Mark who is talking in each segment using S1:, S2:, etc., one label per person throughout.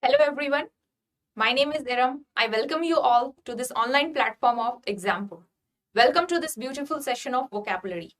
S1: Hello everyone, my name is Iram. I welcome you all to this online platform of Example. Welcome to this beautiful session of vocabulary.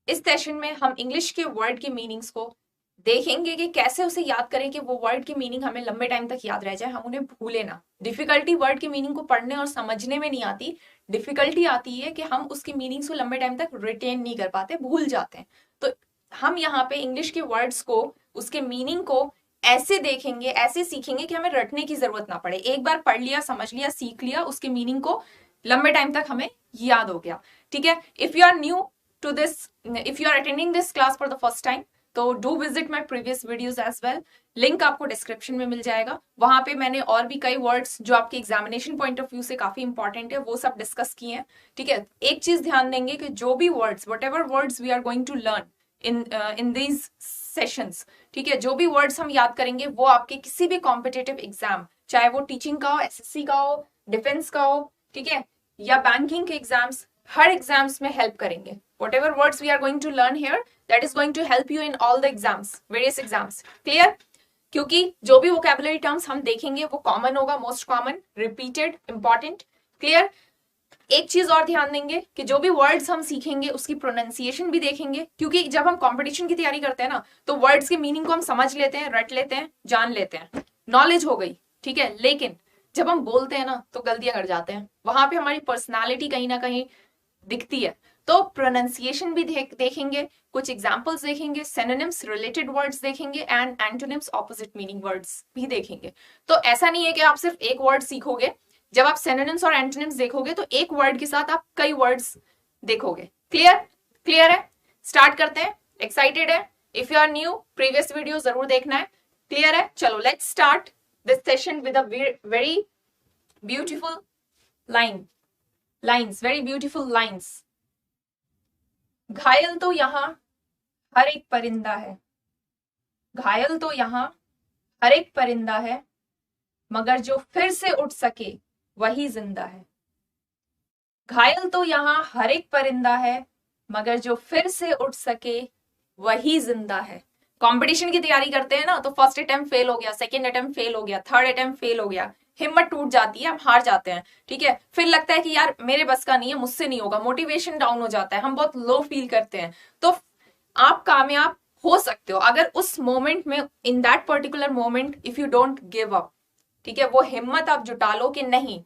S1: इस session में हम English के word के meanings को देखेंगे कि कैसे उसे याद करें कि वो वर्ड की मीनिंग हमें लंबे टाइम तक याद रह जाए, हम उन्हें भूले ना। डिफिकल्टी वर्ड की मीनिंग को पढ़ने और समझने में नहीं आती, डिफिकल्टी आती है कि हम उसकी मीनिंग्स को लंबे टाइम तक रिटेन नहीं कर पाते, भूल जाते हैं। तो हम यहाँ पे इंग्लिश के वर्ड्स को, उसके मीनिंग को ऐसे देखेंगे, ऐसे सीखेंगे कि हमें रटने की जरूरत ना पड़े। एक बार पढ़ लिया, समझ लिया, सीख लिया, उसके मीनिंग को लंबे टाइम तक हमें याद हो गया। ठीक है, if you are new to this, if you are attending this class for the first time, तो do visit my previous videos as well. Link आपको डिस्क्रिप्शन में मिल जाएगा। वहां पे मैंने और भी कई वर्ड्स जो आपके एग्जामिनेशन पॉइंट ऑफ व्यू से काफी इंपॉर्टेंट है वो सब डिस्कस किए हैं। ठीक है, एक चीज ध्यान देंगे कि जो भी words, whatever words we are going to learn in these sessions, ठीक है, जो भी वर्ड्स हम याद करेंगे वो आपके किसी भी कॉम्पिटेटिव एग्जाम, चाहे वो टीचिंग का हो, एसएससी का हो, डिफेंस का हो, ठीक है, या बैंकिंग के एग्जाम्स, हर एग्जाम्स में हेल्प करेंगे। Whatever words we are going to learn here, that is going to help you in all the exams, various exams. Clear? क्योंकि जो भी vocabulary terms हम देखेंगे वो common होगा, most common, repeated, important. Clear? एक चीज और ध्यान देंगे कि जो भी वर्ड्स हम सीखेंगे उसकी प्रोनाउंसिएशन भी देखेंगे, क्योंकि जब हम कंपटीशन की तैयारी करते हैं ना तो वर्ड्स के मीनिंग को हम समझ लेते हैं, रट लेते हैं, जान लेते हैं, नॉलेज हो गई, ठीक है, लेकिन जब हम बोलते हैं ना तो गलतियां कर जाते हैं, वहां पे हमारी पर्सनालिटी कहीं ना कहीं दिखती है। तो प्रोनाउंसिएशन भी देखेंगे, कुछ एग्जांपल्स देखेंगे, सिनोनिम्स, रिलेटेड वर्ड्स देखेंगे and antonyms, opposite meaning words भी देखेंगे। तो ऐसा नहीं है कि आप सिर्फ एक वर्ड सीखोगे, जब आप सिनोनिम्स और एंटोनिम्स देखोगे तो एक वर्ड के साथ आप कई वर्ड्स देखोगे। क्लियर? क्लियर है? स्टार्ट करते हैं। एक्साइटेड है? If you are new, previous video जरूर देखना है। क्लियर है? चलो let's start this session with a very beautiful lines, very beautiful lines. घायल तो यहाँ हर एक परिंदा है, घायल तो यहाँ हर एक परिंदा है, मगर जो फिर से उठ सके वही जिंदा है। घायल तो यहाँ हर एक परिंदा है, मगर जो फिर से उठ सके वही जिंदा है। कंपटीशन की तैयारी करते हैं ना तो फर्स्ट अटेम्प्ट फेल हो गया, सेकंड अटेम्प्ट फेल हो गया, थर्ड अटेम्प्ट फेल हो गया, हिम्मत टूट जाती है, हम हार जाते हैं। ठीक है, फिर लगता है कि यार मेरे बस का नहीं है, मुझसे नहीं होगा, मोटिवेशन डाउन हो जाता है, हम बहुत लो फील करते हैं। तो आप कामयाब हो सकते हो अगर उस मोमेंट में, in that particular moment, if you don't give up, ठीक है, वो हिम्मत आप जुटा लो कि नहीं,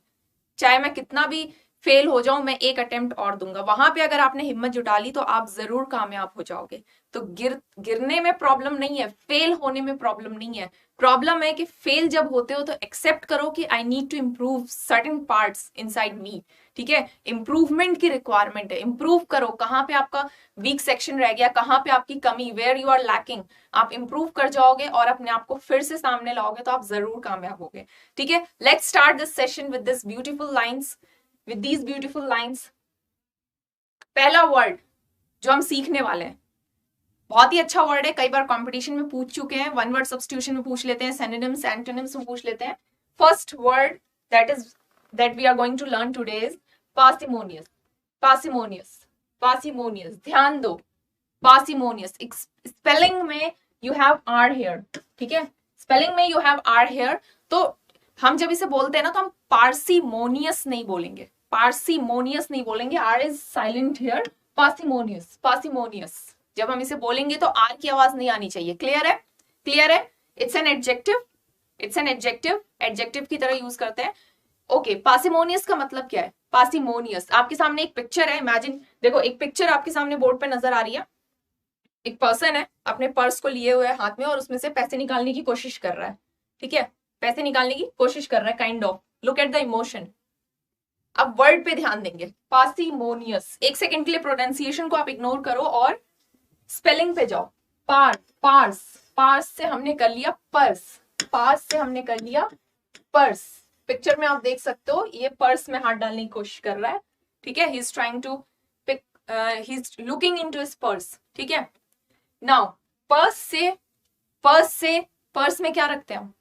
S1: चाहे मैं कितना भी फेल हो जाऊं, मैं एक अटेम्प्ट और दूंगा। वहां पे अगर आपने हिम्मत जुटा ली तो आप जरूर कामयाब हो जाओगे। तो गिरने में प्रॉब्लम नहीं है, फेल होने में प्रॉब्लम नहीं है। प्रॉब्लम है कि फेल जब होते हो तो एक्सेप्ट करो कि I need to improve certain parts inside me. ठीक है, इंप्रूवमेंट की रिक्वायरमेंट है, इंप्रूव करो, कहाँ पे आपका वीक सेक्शन रह गया, कहाँ पे आपकी कमी, वेयर यू आर लैकिंग, आप इंप्रूव कर जाओगे और अपने आप को फिर से सामने लाओगे तो आप जरूर कामयाब होगे। ठीक है, let's start this session with this beautiful lines, with these beautiful lines. पहला वर्ड जो हम सीखने वाले हैं, बहुत ही अच्छा वर्ड है, कई बार कंपटीशन में पूछ चुके हैं, वन वर्ड सब्स्टिट्यूशन में पूछ लेते हैं, सिनोनिम्स, एंटोनिम्स में पूछ लेते हैं। First word that we are going to learn today is parsimonious. parsimonious parsimonious ध्यान दो, parsimonious स्पेलिंग में you have r here, ठीक है, स्पेलिंग में you have r here। तो हम जब इसे बोलते हैं ना तो हम पार्सिमोनियस नहीं बोलेंगे, पार्सिमोनियस नहीं बोलेंगे, R is silent here, parsimonious, parsimonious जब हम इसे बोलेंगे तो आर की आवाज नहीं आनी चाहिए। क्लियर है? क्लियर है? It's an adjective, it's an adjective, adjective की तरह यूज करते हैं। ओके, पार्सिमोनियस का मतलब क्या है? पार्सिमोनियस, आपके सामने एक पिक्चर है, इमेजिन, देखो एक पिक्चर आपके सामने बोर्ड पे नजर आ रही है, एक पर्सन है अपने पर्स को लिए हुए हाथ में और उसमें से पैसे निकालने की कोशिश कर रहा है। ठीक है, पैसे निकालने की कोशिश कर रहा है, kind of, look at the emotion. अब वर्ड पे ध्यान देंगे, पार्सिमोनियस। एक सेकंड के लिए प्रोनाउंसिएशन को आप इग्नोर करो और स्पेलिंग पे जाओ। पार्स, पार्स से हमने कर लिया पर्स, पार्स से हमने कर लिया पर्स। पिक्चर में आप देख सकते हो ये पर्स में हाथ डालने की कोशिश कर रहा है। ठीक है, he is trying to pick, he is looking into his purse. ठीक है, नाउ पर्स में क्या रखते हैं हम?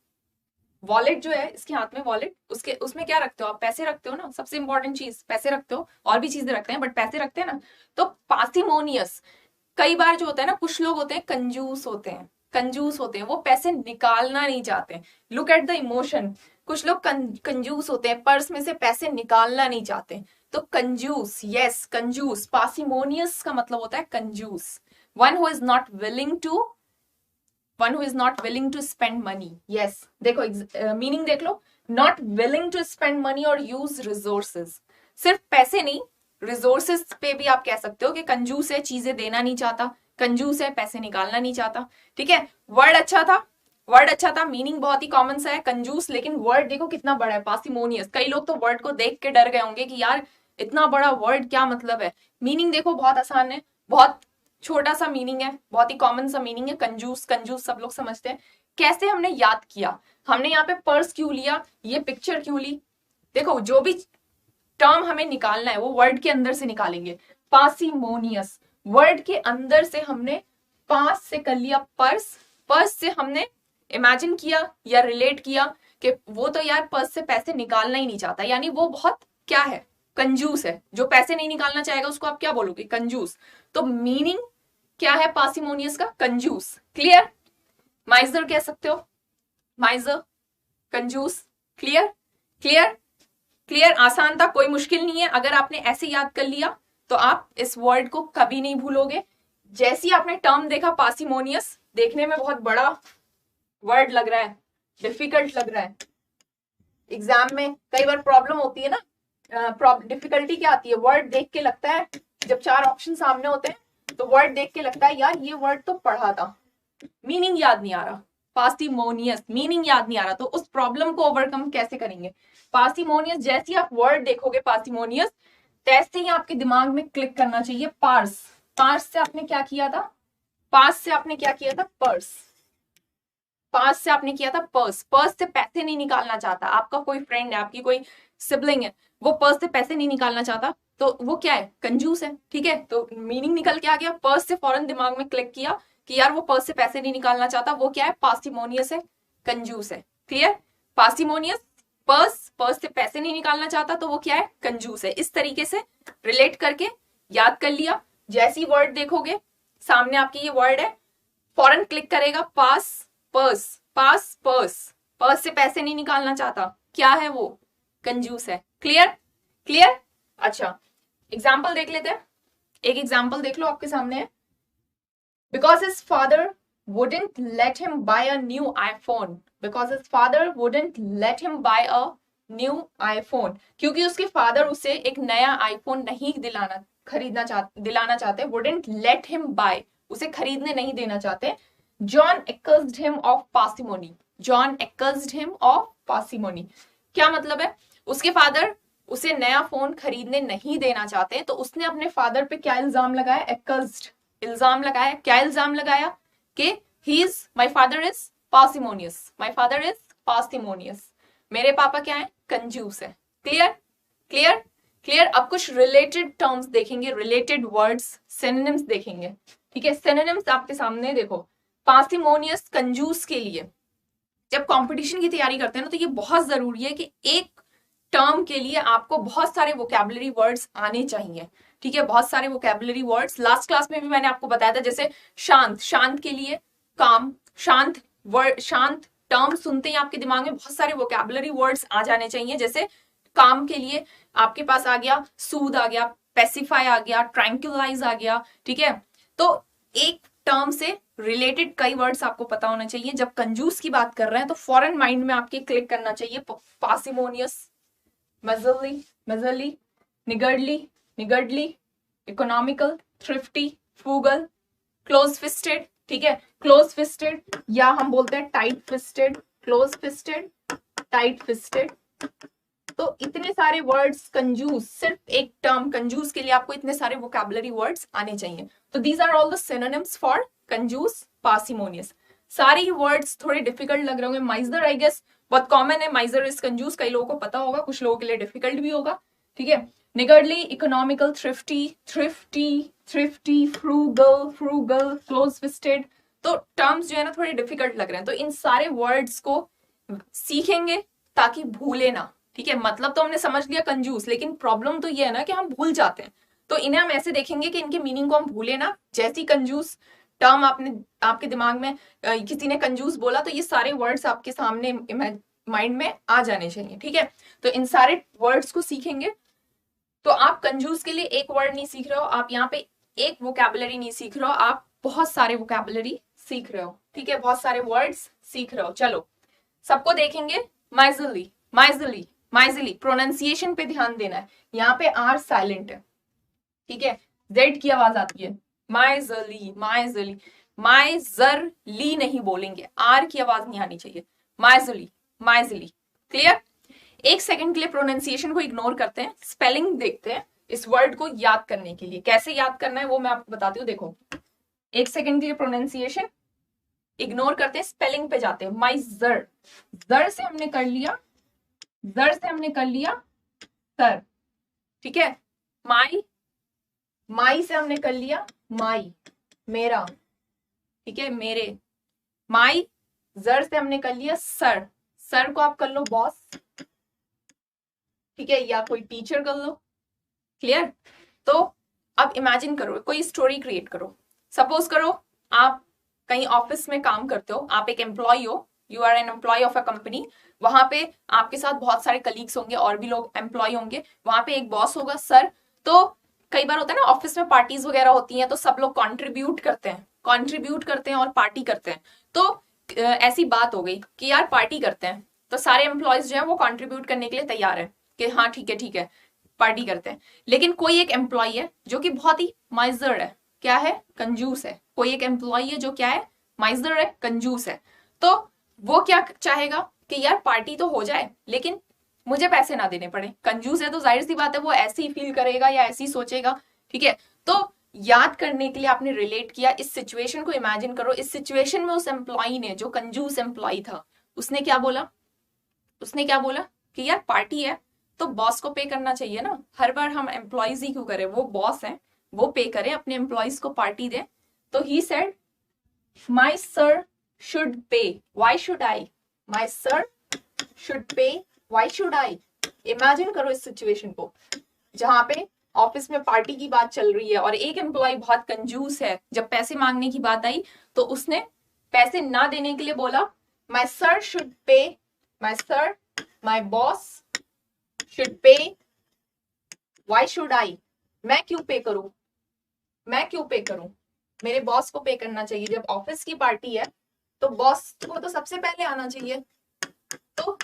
S1: वॉलेट जो है, इसके हाथ में वॉलेट, उसमें क्या रखते हो आप? पैसे रखते हो ना, सबसे इंपॉर्टेंट चीज, पैसे रखते हो, और भी चीजें रखते हैं बट पैसे रखते हैं ना। तो पार्सिमोनियस, कई बार जो होता है ना, कुछ लोग होते हैं कंजूस होते हैं, कंजूस होते हैं, वो पैसे निकालना नहीं चाहते। लुक एट द इमोशन, कुछ लोग कंजूस होते हैं, पर्स में से पैसे निकालना नहीं चाहते। तो कंजूस, यस कंजूस। पार्सिमोनियस का मतलब होता है कंजूस, one who is not willing to spend money. Yes, देखो मीनिंग देख लो, not willing to spend money और यूज रिसोर्सेज। सिर्फ पैसे नहीं, रिसोर्सेज पे भी आप कह सकते हो कि कंजूस है, चीजें देना नहीं चाहता, कंजूस है, पैसे निकालना नहीं चाहता। ठीक है, वर्ड अच्छा था, मीनिंग बहुत ही कॉमन सा है कंजूस, लेकिन वर्ड देखो कितना बड़ा है, पार्सिमोनियस। कई लोग तो वर्ड को देख के डर गए होंगे कि यार इतना बड़ा वर्ड क्या मतलब है। मीनिंग देखो बहुत आसान है, बहुत छोटा सा मीनिंग है, बहुत ही कॉमन सा मीनिंग है। कंजूस सब लोग समझते हैं। कैसे हमने याद किया, हमने यहाँ पे पर्स क्यों लिया, ये पिक्चर क्यों ली? देखो जो भी टर्म हमें निकालना है वो वर्ड के अंदर से निकालेंगे। पार्सिमोनियस, वर्ड के अंदर से हमने पास से कर लिया पर्स, पर्स से हमने इमेजिन किया या रिलेट किया कि वो तो यार पर्स से पैसे निकालना ही नहीं चाहता, यानी वो बहुत क्या है, कंजूस है। जो पैसे नहीं निकालना चाहेगा उसको आप क्या बोलोगे, कंजूस। तो मीनिंग क्या है पार्सिमोनियस का, कंजूस। क्लियर? माइजर कह सकते हो, माइजर, कंजूस। Clear clear clear? आसान था, कोई मुश्किल नहीं है। अगर आपने ऐसे याद कर लिया तो आप इस वर्ड को कभी नहीं भूलोगे। जैसी आपने टर्म देखा पार्सिमोनियस, देखने में बहुत बड़ा वर्ड लग रहा है, डिफिकल्ट लग रहा है। एग्जाम में कई बार प्रॉब्लम होती है ना, डिफिकल्टी क्या आती है, वर्ड देख के लगता है, जब 4 ऑप्शन सामने होते हैं तो वर्ड देख के लगता है यार ये वर्ड तो पढ़ा था, मीनिंग याद नहीं आ रहा। पार्सिमोनियस, मीनिंग याद नहीं आ रहा, तो उस प्रॉब्लम को ओवरकम कैसे करेंगे? पार्सिमोनियस, जैसे ही आप वर्ड देखोगे पार्सिमोनियस, तैसे ही आपके दिमाग में क्लिक करना चाहिए पार्स। पार्स से आपने क्या किया था, पास से आपने क्या किया था, पर्स। पास से आपने किया था पर्स। पर्स से पैसे नहीं निकालना चाहता, आपका कोई फ्रेंड है, आपकी कोई सिबलिंग है, वो पर्स से पैसे नहीं निकालना चाहता, तो वो क्या है, कंजूस है। ठीक है, तो मीनिंग निकल के आ गया, पर्स से फौरन दिमाग में क्लिक किया कि यार वो पर्स से पैसे नहीं निकालना चाहता, वो क्या है, पार्सिमोनियस है, कंजूस है। क्लियर? पार्सिमोनियस, पर्स, पर्स से पैसे नहीं निकालना चाहता, तो वो क्या है, कंजूस है। इस तरीके से रिलेट करके याद कर लिया। जैसी वर्ड देखोगे सामने आपकी ये वर्ड है, फौरन क्लिक करेगा पास, पर्स, पास, पर्स। पर्स से पैसे नहीं निकालना चाहता, क्या है वो, कंजूस है। Clear clear? अच्छा, एग्जाम्पल देख लेते हैं। एक एग्जाम्पल देख लो, आपके सामने है। Because his father wouldn't let him buy a new iPhone. Because his father wouldn't let him buy a new iPhone. क्योंकि उसके फादर उसे एक नया आईफोन नहीं दिलाना चाहते। wouldn't let him buy, उसे खरीदने नहीं देना चाहते। John accused him of parsimony. John accused him of parsimony. क्या मतलब है? उसके फादर उसे नया फोन खरीदने नहीं देना चाहते, तो उसने अपने फादर पे क्या इल्जाम लगाया, accused, इल्जाम लगाया। क्या इल्जाम लगाया कि my father is parsimonious, my father is parsimonious, मेरे पापा क्या है, कंजूस है। Clear clear clear? अब कुछ रिलेटेड टर्म्स देखेंगे, रिलेटेड वर्ड्स, सिनोनिम्स देखेंगे। ठीक है, सिनोनिम्स आपके सामने देखो। पार्सिमोनियस, कंजूस के लिए जब कंपटीशन की तैयारी करते हैं ना, तो ये बहुत जरूरी है कि एक टर्म के लिए आपको बहुत सारे वोकैबुलरी वर्ड्स आने चाहिए। ठीक है, बहुत सारे वोकैबुलरी वर्ड्स। लास्ट क्लास में भी मैंने आपको बताया था, जैसे शांत, शांत के लिए काम, शांत वर्ड, शांत टर्म सुनते ही आपके दिमाग में बहुत सारे वोकैबुलरी वर्ड्स आ जाने चाहिए। जैसे काम के लिए आपके पास आ गया सूद, आ गया पेसिफाई, आ गया ट्रैंक्विलाइज, आ गया। ठीक है, तो एक टर्म से रिलेटेड कई वर्ड्स आपको पता होना चाहिए। जब कंजूस की बात कर रहे हैं तो फॉरन माइंड में आपके क्लिक करना चाहिए parsimonious, measly, measly, niggardly, niggardly, economical, thrifty, frugal, close fisted. ठीक है, क्लोज फिस्टेड, या हम बोलते हैं tight fisted, close fisted, tight fisted. तो इतने सारे वर्ड्स, कंजूस, सिर्फ एक टर्म कंजूस के लिए आपको इतने सारे वोकैबुलरी वर्ड्स आने चाहिए। तो these are all the synonyms for कंजूस, पार्सिमोनियस। सारे ही वर्ड्स थोड़े डिफिकल्ट लग रहे होंगे। माइजर आई गेस बहुत कॉमन है, माइजर इज कंजूस, कई लोगों को पता होगा, कुछ लोगों के लिए डिफिकल्ट भी होगा। ठीक है, niggardly, economical, thrifty, thrifty, thrifty, frugal, frugal, close fisted. तो टर्म्स जो है ना थोड़े डिफिकल्ट लग रहे हैं, तो इन सारे वर्ड्स को सीखेंगे ताकि भूले ना। ठीक है, मतलब तो हमने समझ लिया कंजूस, लेकिन प्रॉब्लम तो ये है ना कि हम भूल जाते हैं। तो इन्हें हम ऐसे देखेंगे कि इनके मीनिंग को हम भूले ना। जैसी कंजूस टर्म आपके दिमाग में किसी ने कंजूस बोला तो ये सारे वर्ड्स आपके सामने माइंड में आ जाने चाहिए, ठीक है। तो इन सारे वर्ड्स को सीखेंगे। तो आप कंजूस के लिए एक वर्ड नहीं सीख रहे हो, आप यहाँ पे एक वोकैबुलरी नहीं सीख रहे हो, आप बहुत सारे वोकैबुलरी सीख रहे हो, ठीक है, बहुत सारे वर्ड्स सीख रहे हो। चलो सबको देखेंगे। माइजली, माइजली, माइजली, प्रोनाउंसिएशन पे ध्यान देना है। यहाँ पे आर साइलेंट है, ठीक है, जेड की आवाज आती है। माइजली, माइजली, माइजरली नहीं बोलेंगे, आर की आवाज नहीं आनी चाहिए। माइजली, माइजली, क्लियर। एक सेकंड के लिए प्रोनाउंसिएशन को इग्नोर करते हैं, स्पेलिंग देखते हैं इस वर्ड को याद करने के लिए। कैसे याद करना है वो मैं आपको बताती हूँ। देखो एक सेकंड के लिए प्रोनाउंसिएशन इग्नोर करते हैं, स्पेलिंग पे जाते हैं। माइजर, जर से हमने कर लिया, जर से हमने कर लिया सर, ठीक है। माई, माई से हमने कर लिया माई, मेरा, ठीक है, मेरे। माई, जर से हमने कर लिया सर, सर को आप कर लो बॉस, ठीक है, या कोई टीचर कर लो, क्लियर। तो अब इमेजिन करो, कोई स्टोरी क्रिएट करो। सपोज करो आप कहीं ऑफिस में काम करते हो, आप एक एम्प्लॉय हो, you are an employ of a company. वहां पे आपके साथ बहुत सारे कलीग्स होंगे और भी लोग एम्प्लॉय होंगे। वहां पे एक बॉस होगा सर। तो कई बार होता है ना ऑफिस में पार्टीज वगैरह होती हैं, तो सब लोग कॉन्ट्रीब्यूट करते हैं और पार्टी करते हैं। तो ऐसी बात हो गई कि यार पार्टी करते हैं, तो सारे एम्प्लॉयज जो है वो कॉन्ट्रीब्यूट करने के लिए तैयार है कि हाँ ठीक है पार्टी करते हैं। लेकिन कोई एक एम्प्लॉय है जो कि बहुत ही माइजर है, क्या है, कंजूस है। कोई एक एम्प्लॉय है जो क्या है, माइजर है, कंजूस है। तो वो क्या चाहेगा कि यार पार्टी तो हो जाए लेकिन मुझे पैसे ना देने पड़े। कंजूस है तो जाहिर सी बात है वो ऐसे ही फील करेगा या ऐसे ही सोचेगा, ठीक है। तो याद करने के लिए आपने रिलेट किया, इस सिचुएशन को इमेजिन करो। इस सिचुएशन में उस एम्प्लॉय ने, जो कंजूस एम्प्लॉय था, उसने क्या बोला, उसने क्या बोला कि यार पार्टी है तो बॉस को पे करना चाहिए ना, हर बार हम एम्प्लॉयज ही क्यों करें, वो बॉस हैं, वो पे करें, अपने एम्प्लॉयज को पार्टी दें। तो he said my sir should pay, why should I, my sir should pay, why should I. Imagine करो इस सिचुएशन को जहां पे ऑफिस में पार्टी की बात चल रही है और एक एम्प्लॉय बहुत कंजूस है। जब पैसे मांगने की बात आई तो उसने पैसे ना देने के लिए बोला my sir should pay, my sir, my boss should pay, why should I, मैं क्यों पे करूं, मैं क्यों पे करूं, मेरे बॉस को पे करना चाहिए। जब ऑफिस की पार्टी है तो बॉस को तो सबसे पहले आना चाहिए। तो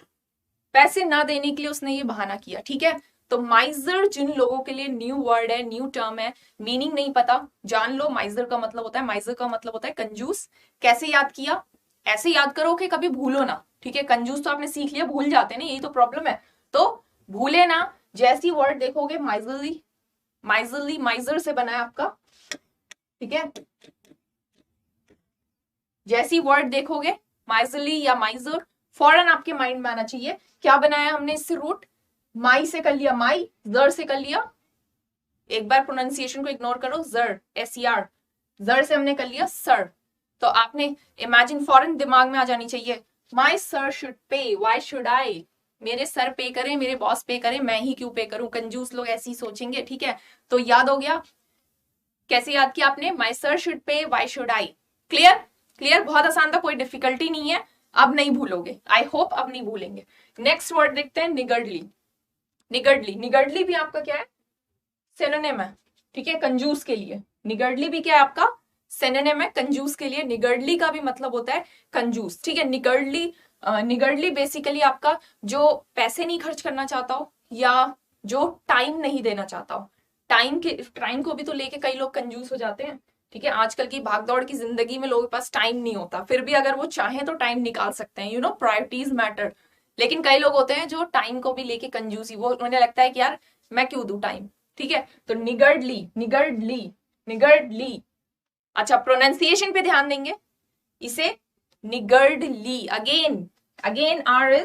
S1: पैसे ना देने के लिए उसने ये बहाना किया, ठीक है। तो माइजर जिन लोगों के लिए न्यू वर्ड है, न्यू टर्म है, मीनिंग नहीं पता, जान लो माइजर का मतलब होता है, माइजर का मतलब होता है कंजूस। कैसे याद किया, ऐसे याद करो कि कभी भूलो ना, ठीक है। कंजूस तो आपने सीख लिया, भूल जाते हैं ना, यही तो प्रॉब्लम है। तो भूले ना, जैसी वर्ड देखोगे माइजरली, माइजरली माइजर से बना है आपका, ठीक है। जैसी वर्ड देखोगे माइजरली या माइजर, फौरन आपके माइंड में आना चाहिए क्या बनाया हमने इससे रूट, माई से कर लिया माई, जर से कर लिया, एक बार प्रोनाउंसिएशन को इग्नोर करो, जर, SER, जर से हमने कर लिया सर। तो आपने इमेजिन फौरन दिमाग में आ जानी चाहिए, my sir should pay, why should I, मेरे सर पे करें, मेरे बॉस पे करें, मैं ही क्यों पे करूं, कंजूस लोग ऐसे ही सोचेंगे, ठीक है। तो याद हो गया, कैसे याद किया आपने, my sir should pay, why should I. Clear, clear, बहुत आसान था, कोई डिफिकल्टी नहीं है, अब नहीं भूलोगे, आई होप अब नहीं भूलेंगे। नेक्स्ट वर्ड देखते हैं, निगर्डली। निगर्डली, निगर्डली भी आपका क्या है, सिनोनिम है, ठीक है, कंजूस के लिए। निगर्डली भी क्या है आपका, सिनोनिम है कंजूस के लिए। निगर्डली का भी मतलब होता है कंजूस, ठीक है। निगर्डली, निगर्डली बेसिकली आपका जो पैसे नहीं खर्च करना चाहता हो या जो टाइम नहीं देना चाहता हो। टाइम को भी तो लेके कई लोग कंजूस हो जाते हैं, ठीक है। आजकल की भागदौड़ की जिंदगी में लोगों के पास टाइम नहीं होता, फिर भी अगर वो चाहें तो टाइम निकाल सकते हैं, प्रायोरिटीज मैटर। लेकिन कई लोग होते हैं जो टाइम को भी लेके कंजूसी, वो उन्हें लगता है कि यार मैं क्यों दूं टाइम, ठीक है। तो निगर्डली, निगर्डली, निगर्डली। अच्छा, प्रोनाउंसिएशन पे ध्यान देंगे, इसे niggardly, again again R is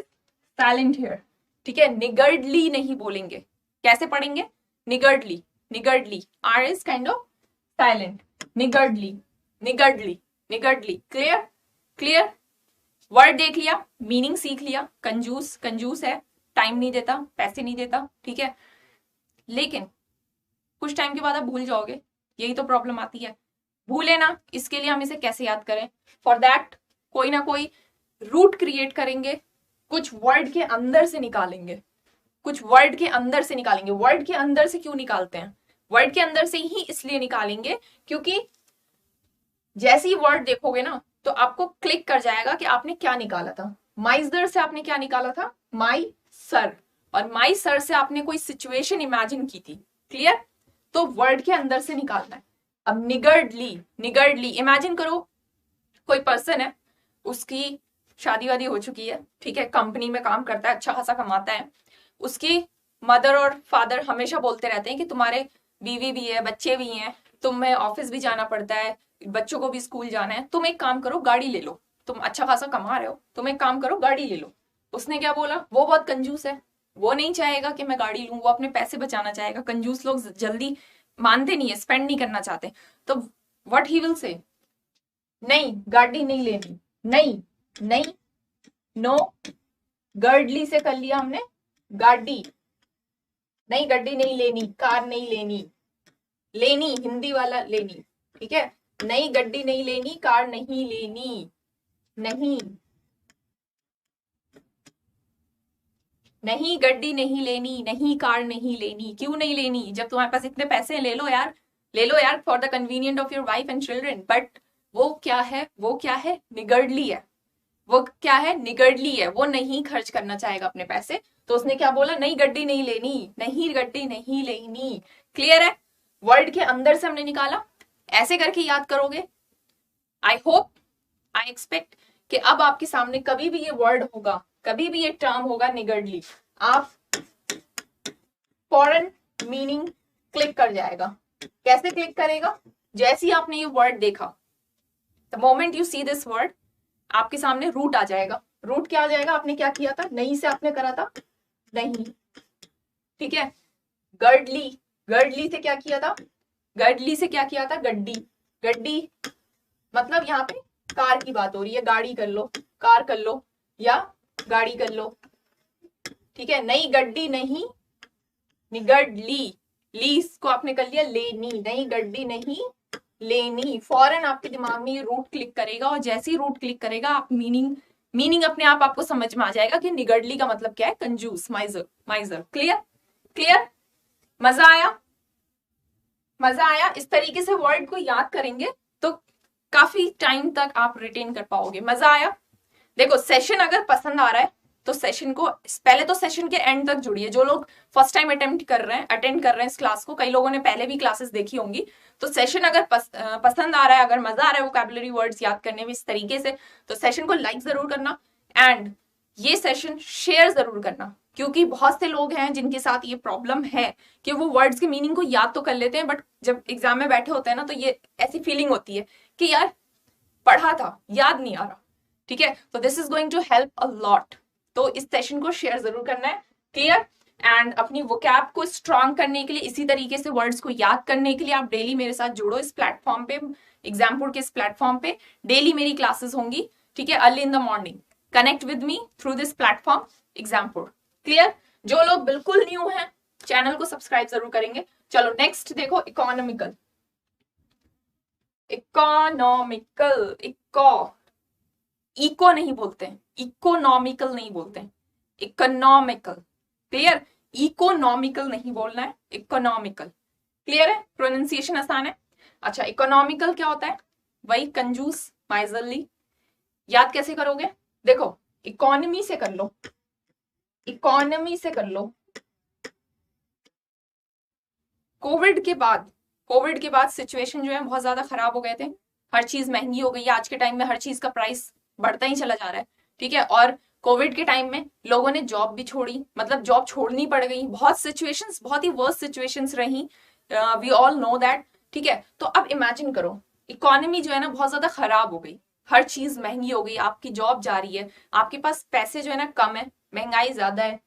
S1: silent here, ठीक है। निगर्डली नहीं बोलेंगे, कैसे पढ़ेंगे, niggardly, niggardly, R is kind of silent, niggardly, niggardly, niggardly. Clear, clear, word देख लिया, मीनिंग सीख लिया, कंजूस, कंजूस है, टाइम नहीं देता, पैसे नहीं देता, ठीक है। लेकिन कुछ टाइम के बाद आप भूल जाओगे, यही तो प्रॉब्लम आती है। भूले ना, इसके लिए हम इसे कैसे याद करें? फॉर दैट कोई ना कोई रूट क्रिएट करेंगे, कुछ वर्ड के अंदर से निकालेंगे, कुछ वर्ड के अंदर से निकालेंगे। वर्ड के अंदर से क्यों निकालते हैं? वर्ड के अंदर से ही इसलिए निकालेंगे क्योंकि जैसे ही वर्ड देखोगे ना तो आपको क्लिक कर जाएगा कि आपने क्या निकाला था। माइजर से आपने क्या निकाला था? My sir. और माई सर से आपने कोई सिचुएशन इमेजिन की थी। क्लियर? तो वर्ड के अंदर से निकालना है। अब निगर्डली, निगर्डली इमेजिन करो कोई पर्सन है, उसकी शादी वादी हो चुकी है, ठीक है, कंपनी में काम करता है, अच्छा खासा कमाता है, उसकी मदर और फादर हमेशा बोलते रहते हैं कि तुम्हारे बीवी भी है, बच्चे भी हैं, तुम्हें ऑफिस भी जाना पड़ता है, बच्चों को भी स्कूल जाना है, तुम एक काम करो गाड़ी ले लो, तुम अच्छा खासा कमा रहे हो, तुम एक काम करो गाड़ी ले लो। उसने क्या बोला? वो बहुत कंजूस है, वो नहीं चाहेगा कि मैं गाड़ी लूं, वो अपने पैसे बचाना चाहेगा। कंजूस लोग जल्दी मानते नहीं है, स्पेंड नहीं करना चाहते। तो व्हाट ही विल से? नहीं, गाड़ी नहीं लेनी, नहीं नहीं, नो। गर्डली से कर लिया हमने गाड़ी, नहीं गड्डी नहीं लेनी, कार नहीं लेनी, लेनी हिंदी वाला लेनी, ठीक है, नई गड्डी नहीं लेनी, कार नहीं लेनी, नहीं नहीं गड्डी नहीं लेनी, नहीं कार नहीं लेनी। क्यों नहीं लेनी? जब तुम्हारे पास इतने पैसे हैं, ले लो यार, ले लो यार, for the convenient of your wife and children. But वो क्या है? वो क्या है? निगर्डली है। वो क्या है? निगर्डली है, वो नहीं खर्च करना चाहेगा अपने पैसे। तो उसने क्या बोला? नई गड्डी नहीं लेनी, नहीं गड्डी नहीं लेनी। क्लियर है? वर्ड के अंदर से हमने निकाला। ऐसे करके याद करोगे। आई होप, आई एक्सपेक्ट कि अब आपके सामने कभी भी ये वर्ड होगा, कभी भी ये टर्म होगा निगर्डली, आप फॉरन मीनिंग क्लिक कर जाएगा। कैसे क्लिक करेगा? जैसे ही आपने ये वर्ड देखा, the moment you see this word, आपके सामने रूट आ जाएगा। रूट क्या आ जाएगा? आपने क्या किया था? नहीं से आपने करा था नहीं, ठीक है। गर्डली, गर्डली से क्या किया था? गर्डली से क्या किया था? गड्डी, गड्डी मतलब यहाँ पे कार की बात हो रही है। गाड़ी कर लो, कार कर लो, या गाड़ी कर लो, ठीक है। नई गड्डी नहीं, निगर्डली, ली को आपने कर लिया लेनी, नई गड्डी नहीं लेनी। फौरन आपके दिमाग में ये रूट क्लिक करेगा, और जैसे ही रूट क्लिक करेगा आप मीनिंग अपने आप आपको समझ में आ जाएगा कि निगर्डली का मतलब क्या है? कंजूस, माइजर, माइजर। क्लियर? क्लियर? मजा आया? मजा आया? इस तरीके से वर्ड को याद करेंगे तो काफी टाइम तक आप रिटेन कर पाओगे। मजा आया? देखो, सेशन अगर पसंद आ रहा है तो सेशन को पहले तो सेशन के एंड तक जुड़िए। जो लोग फर्स्ट टाइम अटेंड कर रहे हैं इस क्लास को, कई लोगों ने पहले भी क्लासेस देखी होंगी, तो सेशन अगर पसंद आ रहा है, अगर मजा आ रहा है वोकैबुलरी वर्ड्स याद करने में इस तरीके से, तो सेशन को लाइक जरूर करना एंड ये सेशन शेयर जरूर करना। क्योंकि बहुत से लोग हैं जिनके साथ ये प्रॉब्लम है कि वो वर्ड्स के मीनिंग को याद तो कर लेते हैं, बट जब एग्जाम में बैठे होते हैं ना तो ये ऐसी फीलिंग होती है कि यार पढ़ा था, याद नहीं आ रहा, ठीक है। तो this is going to help a lot. तो इस सेशन को शेयर जरूर करना है। क्लियर? एंड अपनी वोकैब को स्ट्रांग करने के लिए, इसी तरीके से वर्ड्स को याद करने के लिए आप डेली मेरे साथ जुड़ो इस प्लेटफॉर्म पे, एग्जामपुर के इस प्लेटफॉर्म पे। डेली मेरी क्लासेस होंगी, ठीक है, early in the morning. Connect with me through this platform Exampur. Clear? जो लोग बिल्कुल न्यू हैं, चैनल को सब्सक्राइब जरूर करेंगे। चलो नेक्स्ट देखो, इकोनॉमिकल। इकोनॉमिकल, इको नहीं बोलते हैं, इकोनॉमिकल नहीं बोलते हैं, इकोनॉमिकल। क्लियर? इकोनॉमिकल नहीं बोलना है, इकोनॉमिकल। क्लियर है? प्रोनाउंसिएशन आसान है। अच्छा, इकोनॉमिकल क्या होता है? वही कंजूस, माइजरली। याद कैसे करोगे? देखो, इकोनॉमी से कर लो, इकोनॉमी से कर लो। कोविड के बाद सिचुएशन जो है बहुत ज्यादा खराब हो गए थे, हर चीज महंगी हो गई है। आज के टाइम में हर चीज का प्राइस बढ़ता ही चला जा रहा है, ठीक है। और कोविड के टाइम में लोगों ने जॉब भी छोड़ी, मतलब जॉब छोड़नी पड़ गई। बहुत सिचुएशंस, बहुत ही वर्स्ट सिचुएशंस रही, वी ऑल नो दैट, ठीक है। तो अब इमेजिन करो, इकोनॉमी जो है ना बहुत ज्यादा खराब हो गई, हर चीज महंगी हो गई, आपकी जॉब जा रही है, आपके पास पैसे जो है ना कम है, महंगाई ज्यादा है,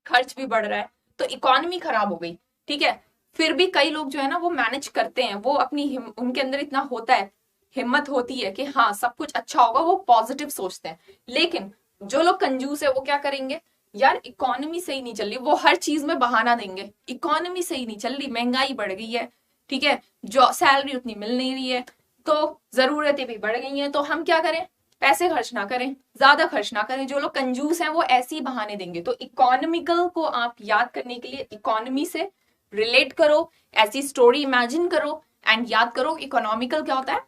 S1: खर्च भी बढ़ रहा है, तो इकोनॉमी खराब हो गई, ठीक है। फिर भी कई लोग जो है ना वो मैनेज करते हैं, वो अपनी उनके अंदर इतना होता है, हिम्मत होती है कि हाँ सब कुछ अच्छा होगा, वो पॉजिटिव सोचते हैं। लेकिन जो लोग कंजूस है वो क्या करेंगे? यार इकोनॉमी सही नहीं चल रही, वो हर चीज में बहाना देंगे, इकोनॉमी सही नहीं चल रही, महंगाई बढ़ गई है, ठीक है, जो सैलरी उतनी मिल नहीं रही है, तो जरूरतें भी बढ़ गई हैं, तो हम क्या करें, पैसे खर्च ना करें, ज्यादा खर्च ना करें। जो लोग कंजूस हैं वो ऐसे ही बहाने देंगे। तो इकोनॉमिकल को आप याद करने के लिए इकोनॉमी से रिलेट करो, ऐसी स्टोरी इमेजिन करो एंड याद करो। इकोनॉमिकल क्या होता है,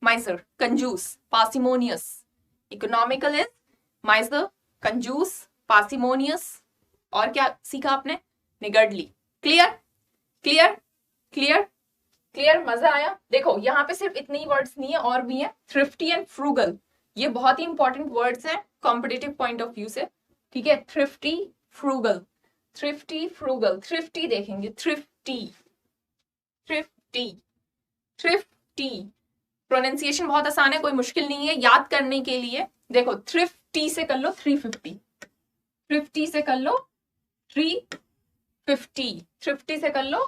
S1: माइजर, कंजूस, पार्सिमोनियस। इकोनॉमिकल इज माइजर, कंजूस, पार्सिमोनियस। और क्या सीखा आपने, निगर्डली। क्लियर क्लियर क्लियर क्लियर, मजा आया। देखो यहाँ पे सिर्फ इतने ही वर्ड्स नहीं है, और भी है, थ्रिफ्टी एंड फ्रूगल। ये बहुत ही इंपॉर्टेंट वर्ड्स हैं कॉम्पिटिटिव पॉइंट ऑफ व्यू से, ठीक है। Thrifty, frugal, thrifty, frugal. Thrifty देखेंगे, थ्रिफ्टी, थ्रिफ्टी, थ्रिफ्टी। प्रोनाउंसिएशन बहुत आसान है, कोई मुश्किल नहीं है याद करने के लिए। देखो थ्रिफ्टी से कर लो 350, थ्रिफ्टी से कर लो 350, थ्रिफ्टी से कर लो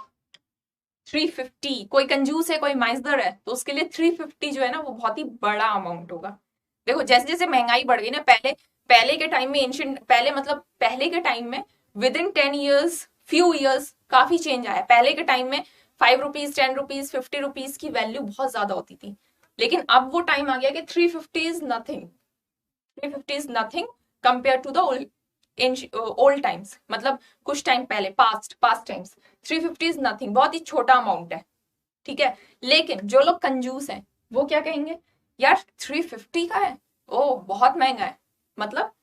S1: 350। कोई कंजूस है, कोई माइजर है, तो उसके लिए 350 जो है ना वो बहुत ही बड़ा अमाउंट होगा। देखो जैसे जैसे महंगाई बढ़ गई ना, पहले पहले के टाइम में, एंशियंट पहले मतलब पहले के टाइम में with in 10 years, few years काफी चेंज आया। पहले के टाइम में 5 रुपीज, 10 रुपीज, 50 रुपीज की वैल्यू बहुत ज्यादा होती थी। लेकिन अब वो टाइम आ गया कि 350 is nothing, 350 is nothing compare to the old times. मतलब कुछ टाइम पहले, पास्ट टाइम्स, 350 इज नथिंग, बहुत ही छोटा अमाउंट है, ठीक है। लेकिन जो लोग कंजूस हैं वो क्या कहेंगे, यार 350 का है, ओ बहुत महंगा है। मतलब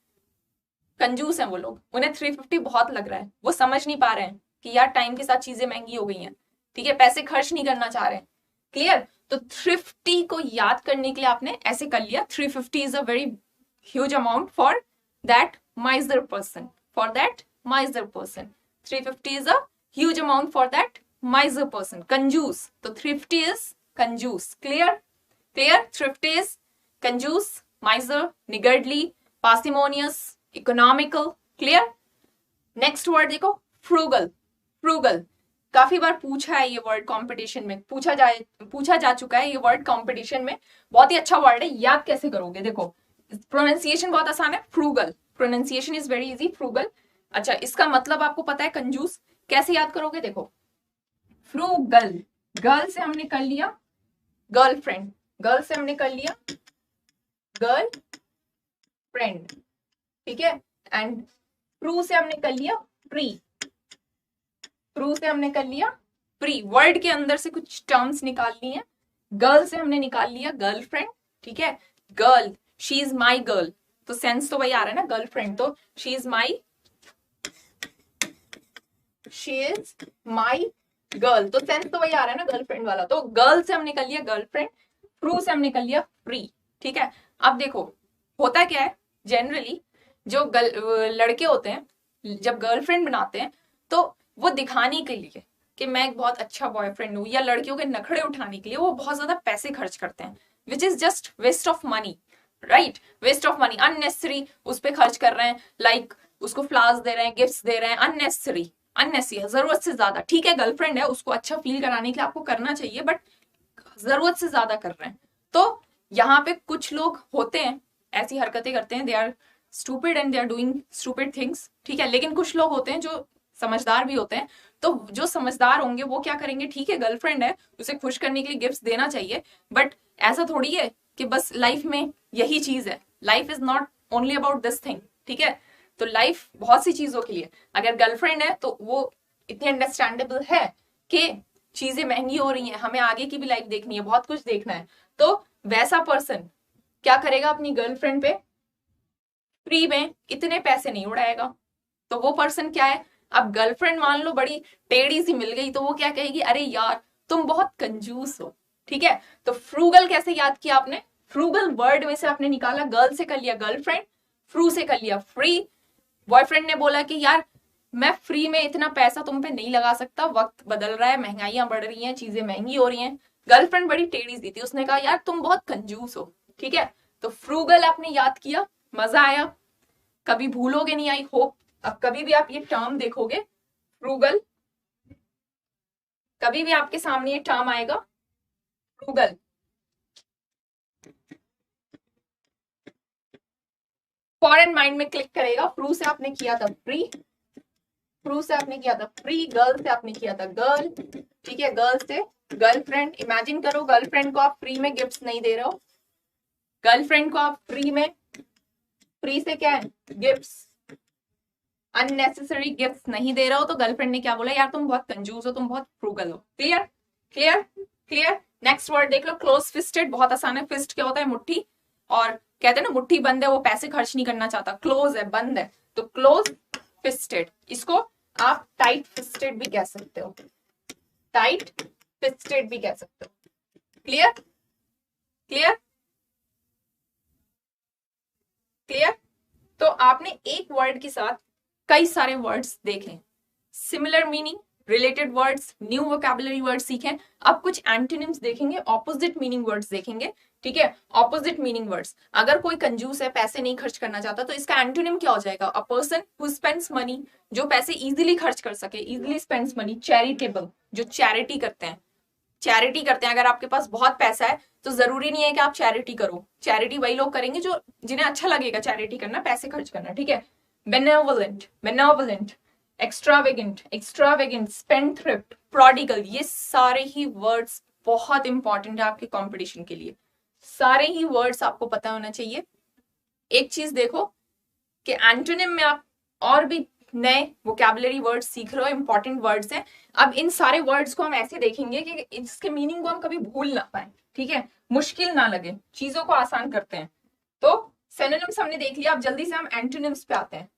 S1: कंजूस हैं वो लोग, उन्हें 350 बहुत लग रहा है, वो समझ नहीं पा रहे हैं कि यार टाइम के साथ चीजें महंगी हो गई हैं, ठीक है, पैसे खर्च नहीं करना चाह रहे हैं। क्लियर। तो थ्रिफ्टी को याद करने के लिए आपने ऐसे कर लिया, 350 is a very huge amount for that माइजर person, for that माइजर person. 350 is a huge amount for that miser person. कंजूस, तो thrifty is कंजूस। क्लियर क्लियर, thrifty is कंजूस, miser niggardly, parsimonious, economical। Clear. Next word देखो, frugal. Frugal काफी बार पूछा है, ये word competition में पूछा जा चुका है। ये वर्ड कंपटीशन में बहुत ही अच्छा वर्ड है, याद कैसे करोगे, देखो प्रोनाउंसिएशन बहुत आसान है, frugal, pronunciation is very easy, frugal. अच्छा इसका मतलब आपको पता है कंजूस, कैसे याद करोगे, देखो फ्रूगल, गर्ल से हमने कर लिया गर्लफ्रेंड, गर्ल से हमने कर लिया गर्ल फ्रेंड, ठीक है। एंड फ्रू से हमने कर लिया फ्री, फ्रू से हमने कर लिया फ्री। वर्ड के अंदर से कुछ टर्म्स निकालनी है। गर्ल से हमने निकाल लिया गर्लफ्रेंड, ठीक है। Girl, she is my girl, तो सेंस तो वही आ रहा है ना, गर्लफ्रेंड तो she is my, she is my girl, तो सेंस तो वही आ रहा है ना गर्लफ्रेंड वाला। तो गर्ल से हमने कर लिया गर्लफ्रेंड, फ्रू से हमने कर लिया फ्री, ठीक है। अब देखो होता क्या है, जनरली जो लड़के होते हैं जब गर्लफ्रेंड बनाते हैं तो वो दिखाने के लिए कि मैं एक बहुत अच्छा बॉयफ्रेंड हूँ, या लड़कियों के नखड़े उठाने के लिए वो बहुत ज्यादा पैसे खर्च करते हैं, which is just waste of money, right, waste of money, unnecessary उस पर खर्च कर रहे हैं। लाइक उसको फ्लावर्स दे रहे हैं, गिफ्ट्स दे रहे हैं, अननेसेसरी, अननेसेसरी, जरूरत से ज्यादा। ठीक है गर्लफ्रेंड है, उसको अच्छा फील कराने के लिए आपको करना चाहिए, बट जरूरत से ज्यादा कर रहे हैं। तो यहाँ पे कुछ लोग होते हैं ऐसी हरकतें करते हैं, they are stupid and they are doing stupid things, ठीक है। लेकिन कुछ लोग होते हैं जो समझदार भी होते हैं, तो जो समझदार होंगे वो क्या करेंगे, ठीक है गर्लफ्रेंड है, उसे खुश करने के लिए गिफ्ट्स देना चाहिए, बट ऐसा थोड़ी है कि बस लाइफ में यही चीज है। Life is not only about this thing, ठीक है। तो लाइफ बहुत सी चीजों के लिए, अगर गर्लफ्रेंड है तो वो इतनी अंडरस्टैंडेबल है कि चीजें महंगी हो रही हैं, हमें आगे की भी लाइफ देखनी है, बहुत कुछ देखना है, तो वैसा पर्सन क्या करेगा, अपनी गर्लफ्रेंड पे फ्री में इतने पैसे नहीं उड़ाएगा। तो वो पर्सन क्या है, अब गर्लफ्रेंड मान लो बड़ी टेढ़ी सी मिल गई तो वो क्या कहेगी, अरे यार तुम बहुत कंजूस हो, ठीक है। तो फ्रूगल कैसे याद किया आपने, फ्रूगल वर्ड में से आपने निकाला, गर्ल से कर लिया गर्लफ्रेंड, फ्रू से कर लिया फ्री। बॉयफ्रेंड ने बोला कि यार मैं फ्री में इतना पैसा तुम पे नहीं लगा सकता, वक्त बदल रहा है, महंगाइयां बढ़ रही हैं, चीजें महंगी हो रही हैं। गर्लफ्रेंड बड़ी टेढ़ी सी थी, उसने कहा यार तुम बहुत कंजूस हो, ठीक है। तो फ्रूगल आपने याद किया, मजा आया, कभी भूलोगे नहीं, आई होप। अब कभी भी आप ये टर्म देखोगे फ्रूगल, कभी भी आपके सामने ये टर्म आएगा फ्रूगल, फॉरेन माइंड में क्लिक करेगा। फ्रू से आपने किया था फ्री, फ्रू से आपने किया था फ्री, गर्ल से आपने किया था गर्ल, ठीक है, गर्ल से गर्लफ्रेंड। इमेजिन करो गर्लफ्रेंड को आप फ्री में गिफ्ट्स नहीं दे रहे हो, गर्लफ्रेंड को आप फ्री में, फ्री से क्या है, गिफ्ट्स, अननेसेसरी गिफ्ट्स नहीं दे रहे हो, तो गर्लफ्रेंड ने क्या बोला, यार तुम बहुत कंजूस हो, तुम बहुत फ्रूगल हो। Clear clear clear. Next word देख लो, क्लोज फिस्टेड, बहुत आसान है। फिस्ट क्या होता है, मुट्ठी, और कहते हैं ना मुट्ठी बंद है, वो पैसे खर्च नहीं करना चाहता, क्लोज है, बंद है, तो क्लोज फिस्टेड। इसको आप टाइट फिस्टेड भी कह सकते हो, टाइट फिस्टेड भी कह सकते हो। Clear clear clear. तो आपने एक वर्ड के साथ कई सारे वर्ड्स देखे, similar meaning, related words, new vocabulary words सीखे। अब कुछ एंटोनिम्स देखेंगे, ऑपोजिट मीनिंग वर्ड्स देखेंगे, ठीक है। ऑपोजिट मीनिंग वर्ड्स, अगर कोई कंजूस है, पैसे नहीं खर्च करना चाहता, तो इसका एंटोनिम क्या हो जाएगा, a person who spends money, जो पैसे इजीली खर्च कर सके, इजीली स्पेंड्स मनी। चैरिटेबल, जो चैरिटी करते हैं, चैरिटी करते हैं। अगर आपके पास बहुत पैसा है तो जरूरी नहीं है कि आप चैरिटी करो, चैरिटी वही लोग करेंगे जो जिन्हें अच्छा लगेगा चैरिटी करना, पैसे खर्च करना, ठीक है। Benevolent, benevolent, extravagant, extravagant, spendthrift, prodigal, ये सारे ही वर्ड्स बहुत इंपॉर्टेंट है आपके कंपटीशन के लिए, सारे ही वर्ड्स आपको पता होना चाहिए। एक चीज देखो कि एंटोनिम में आप और भी नए वोकैबुलरी वर्ड्स सीख रहे हो, इंपॉर्टेंट वर्ड्स हैं। अब इन सारे वर्ड्स को हम ऐसे देखेंगे कि इसके मीनिंग को हम कभी भूल ना पाए, ठीक है, मुश्किल ना लगे, चीजों को आसान करते हैं। तो सिनोनिम्स हमने देख लिया, अब जल्दी से हम एंटोनिम्स पे आते हैं,